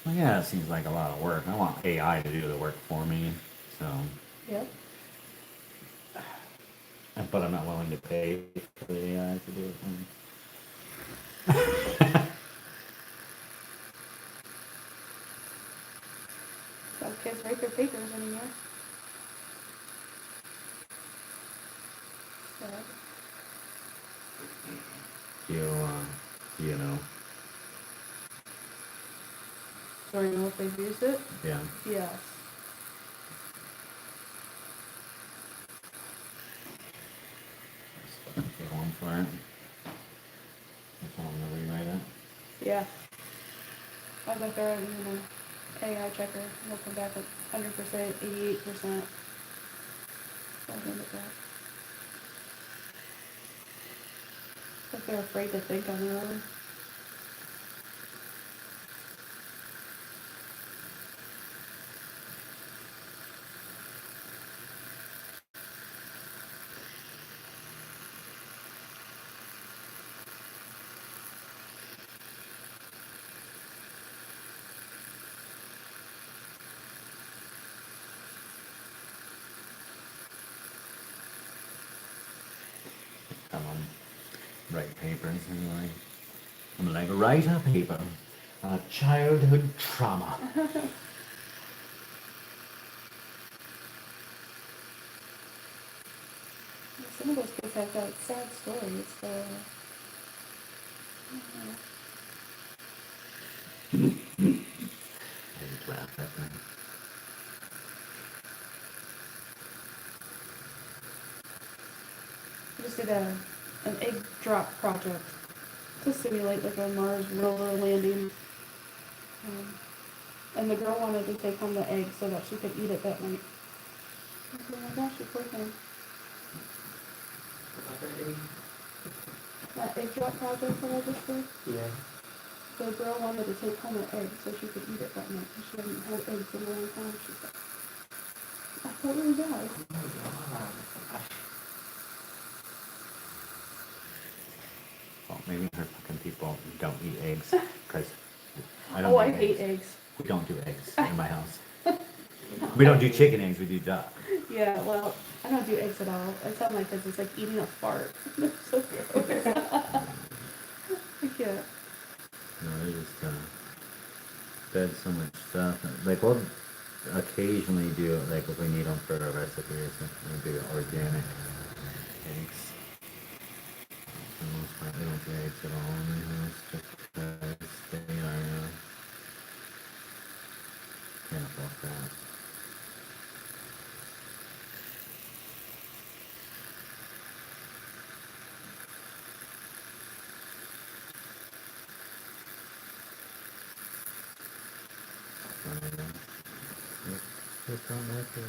well, yeah, it seems like a lot of work. I want AI to do the work for me, so Yep. but I'm not willing to pay for the AI to do it for me. Some kids write their papers anymore. So, You know, do you know if they've used it? yeah. Yes. Get home for it. That's all I'm gonna rewrite it. Yeah. I'll go through it and, AI checker. It'll come back at 100%, 88%. I'll hand it back. I think they're afraid to think on their own. I'm on write papers anyway. I'm like, write a paper on childhood trauma. Some of those kids have got sad stories, so. I just laugh at them. I just did an egg drop project to simulate like a Mars rover landing. And the girl wanted to take home the egg so that she could eat it that night. I said, oh my gosh, you poor thing. That egg drop project that I just did, Yeah. the girl wanted to take home an egg so she could eat it that night. And she hadn't had eggs in a long time. She's like, I totally died. Oh my god. Well, maybe her fucking people don't eat eggs because I don't. Oh, I do hate eggs. eggs. We don't do eggs in my house. We don't do chicken eggs. We do duck. Yeah, well, I don't do eggs at all. I tell my kids it's like eating a fart. They're so gross. I can't. No, they just fed so much stuff. Like we'll occasionally do it, like if we need them for a recipe or something, we do organic eggs. For the most part, we don't do eggs at all in my house, just because they are careful with that. Just don't like it.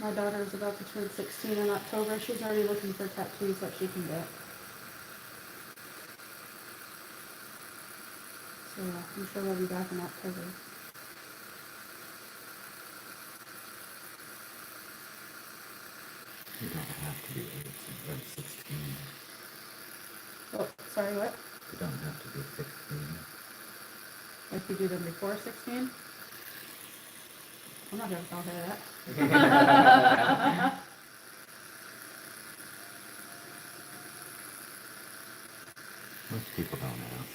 My daughter is about to turn 16 in October. She's already looking for tattoos that she can get. So yeah, I'm sure we'll be back in October. You don't have to be 18 or 16. Oh, sorry, what? You don't have to be 16. If you do them before 16? I'm not gonna tell her that. Most people don't ask.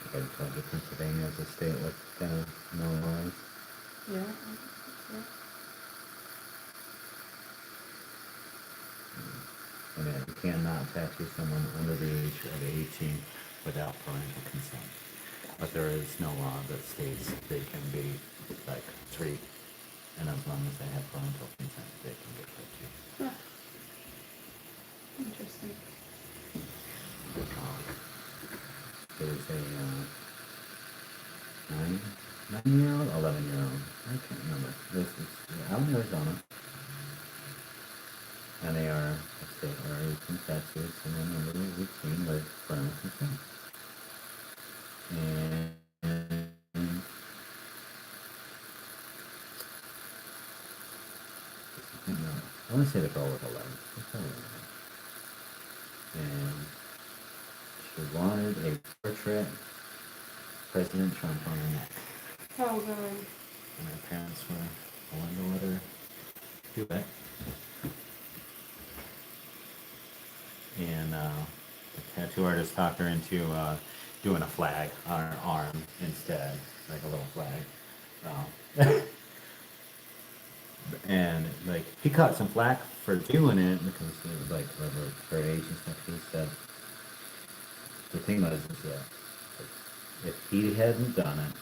Like I told you, Pennsylvania is a state with no laws. Yeah. I mean, you cannot tattoo someone under the age of 18 without parental consent. But there is no law that states they can be like 3, and as long as they have parental consent, they can get tattooed. Yeah. Interesting. There's a 9-year-old, 11-year-old, I can't remember. This is out in Arizona. And they are upstate where you can tattoo someone under the 18 with parental consent. And I want to say the girl was 11. She's probably 11. And she wanted a portrait of President Trump on her neck. Oh, God. And her parents were willing to let her do it. And the tattoo artist talked her into doing a flag on her arm instead, like a little flag. And like he caught some flack for doing it because it was like her age and stuff. He said the thing was is that if he hadn't done it,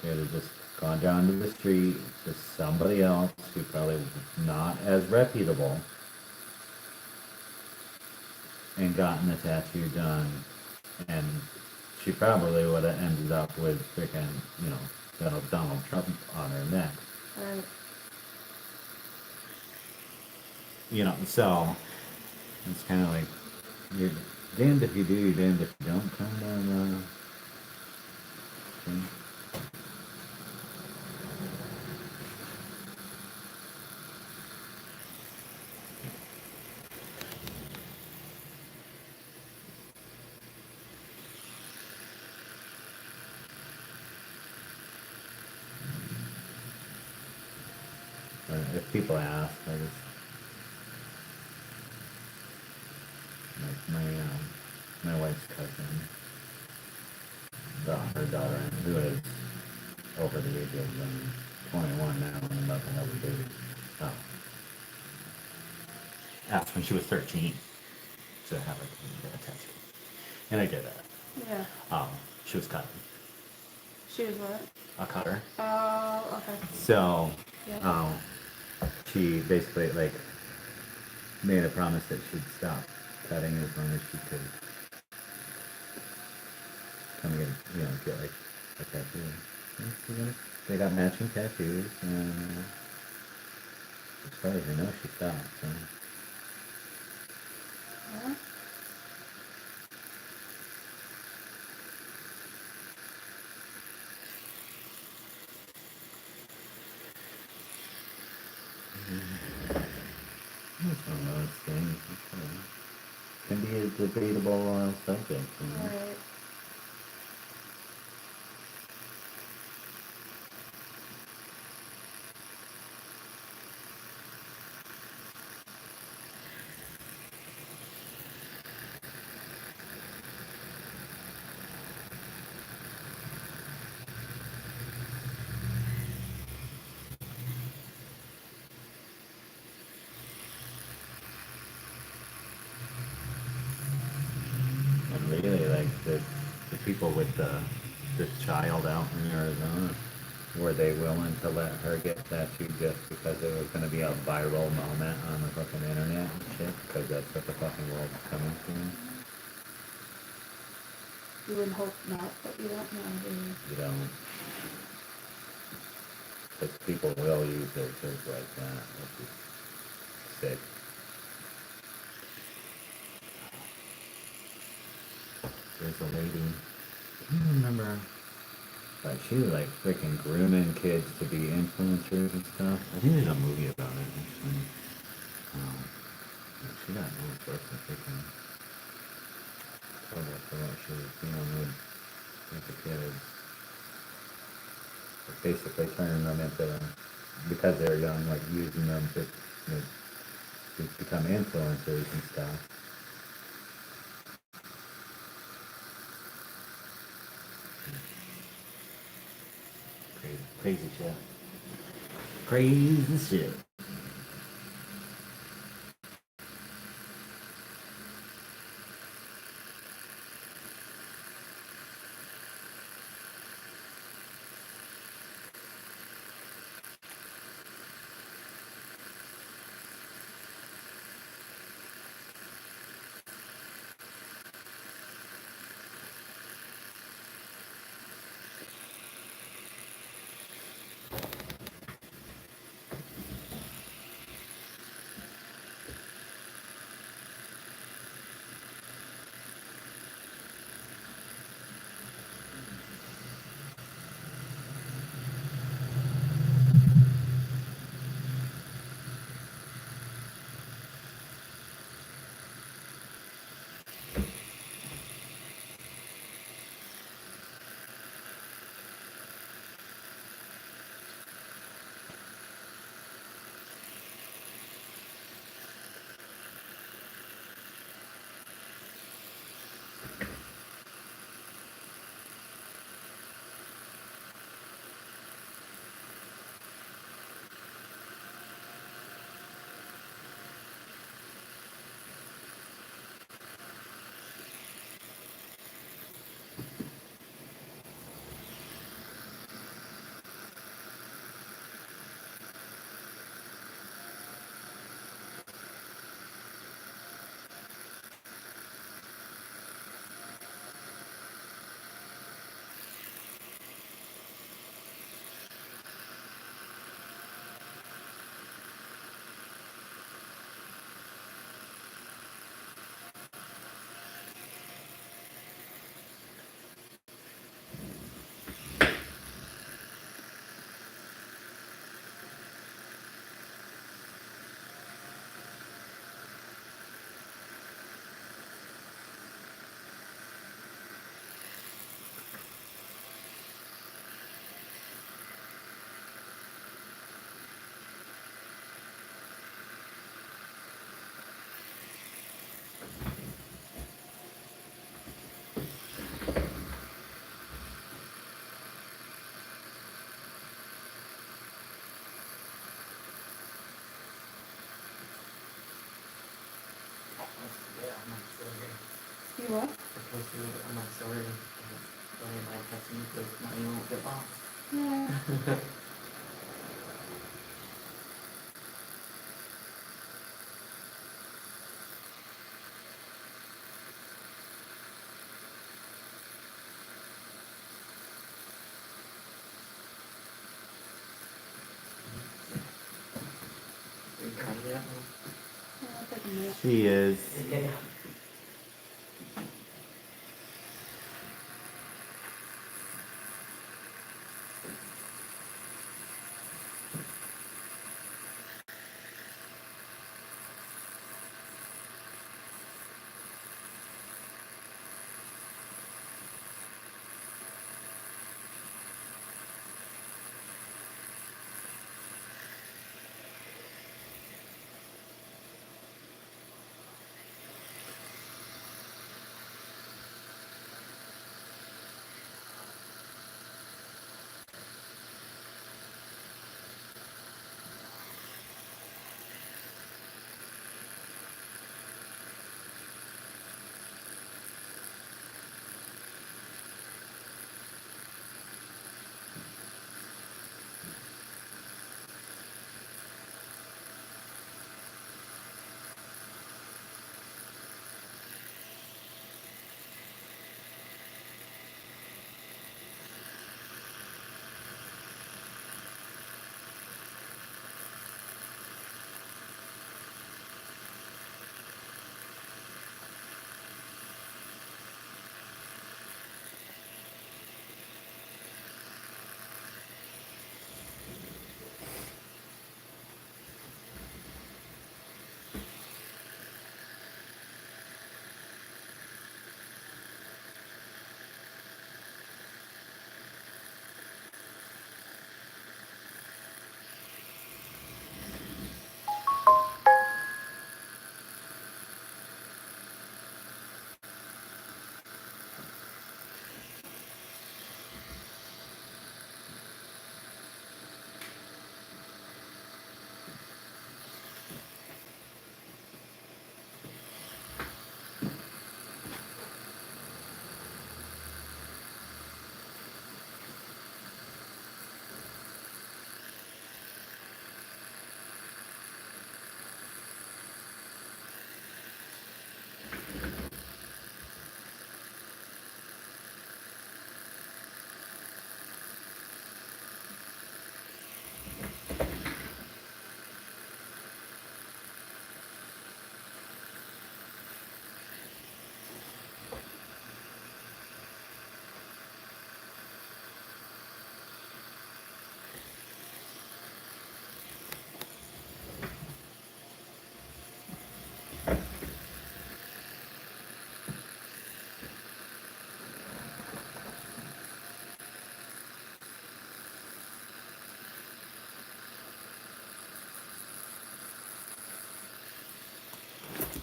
they would have just gone down to the street to somebody else who probably was not as reputable and gotten the tattoo done, and she probably would have ended up with freaking, Donald Trump on her neck. Right. So it's kind of like you're damned if you do, you're damned if you don't kind of thing. If people ask, I just like my wife's cousin, her daughter, who is over the age of 21 now and about to have a baby. Asked when she was 13 to have a tattoo, and I did that. Yeah. She was cutting. She was what? A cutter. Oh, okay. So, Yeah. she basically made a promise that she'd stop cutting as long as she could come and get a tattoo. They got matching tattoos, and as far as I know, she stopped. So. Yeah. It's one of those things. Can be a debatable subject. Right. And really, the people with the child out in Arizona, were they willing to let her get tattooed just because it was going to be a viral moment on the fucking internet and shit? Because that's what the fucking world's coming to. You would hope not, but you don't know, do you? You don't. But people will use their kids like that, which is sick. There's a lady, I don't remember, but she was like freaking grooming kids to be influencers and stuff. I think there's a movie about it actually. Um, she got all sorts of freaking trouble for what she was doing with the kids. But basically turning them into, because they're young, like using them to become influencers and stuff. Crazy shit. Crazy shit. You what? I'm not sorry. Don't like touching because my email will get lost. Yeah. You got it yet? I'll take a minute. She is. Yeah.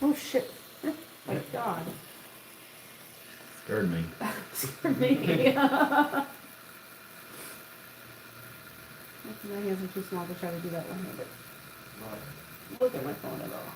Oh shit. My God. Scared me. For me. My hands are too small to try to do that one-handed. Look at my phone at all.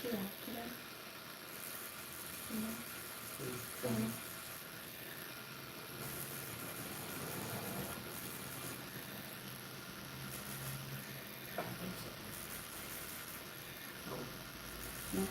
Yeah, today. I don't think so. No.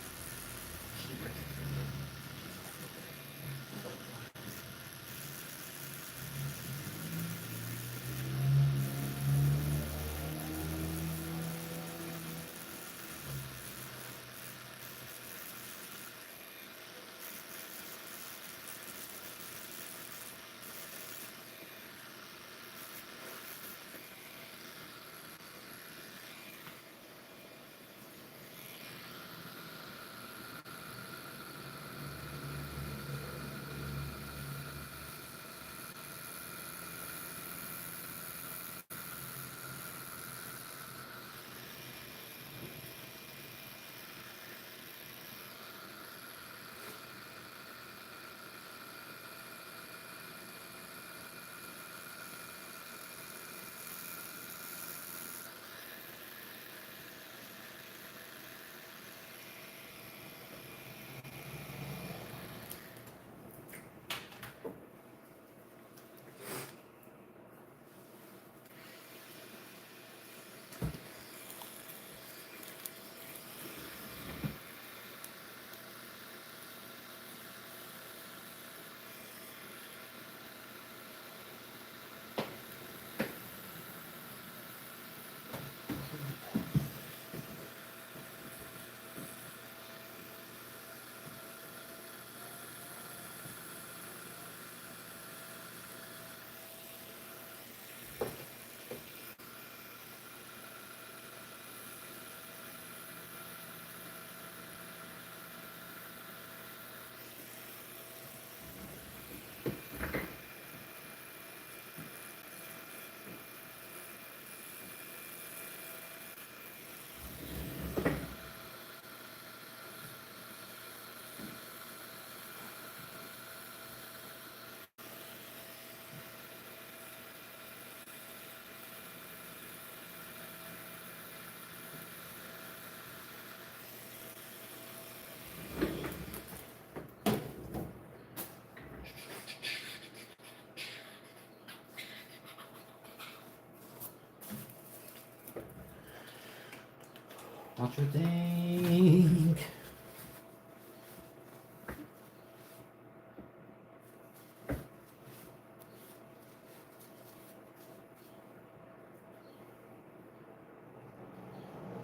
What you think?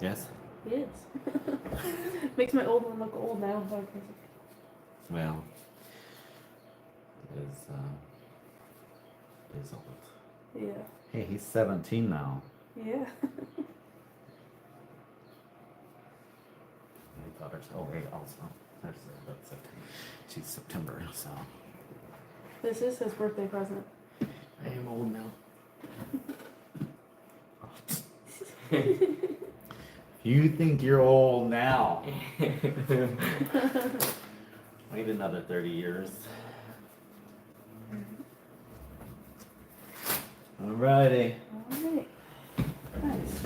Yes. He is. Makes my old one look old now. Well, is old. Yeah. Hey, he's 17 now. Yeah. My daughter's wait, also. That's September. She's September, so This is his birthday present. I am old now. You think you're old now? Wait another 30 years. Alrighty. Alright. Nice.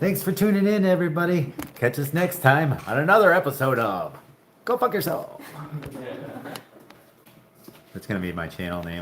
Thanks for tuning in, everybody. Catch us next time on another episode of Go Fuck Yourself. That's gonna be my channel name.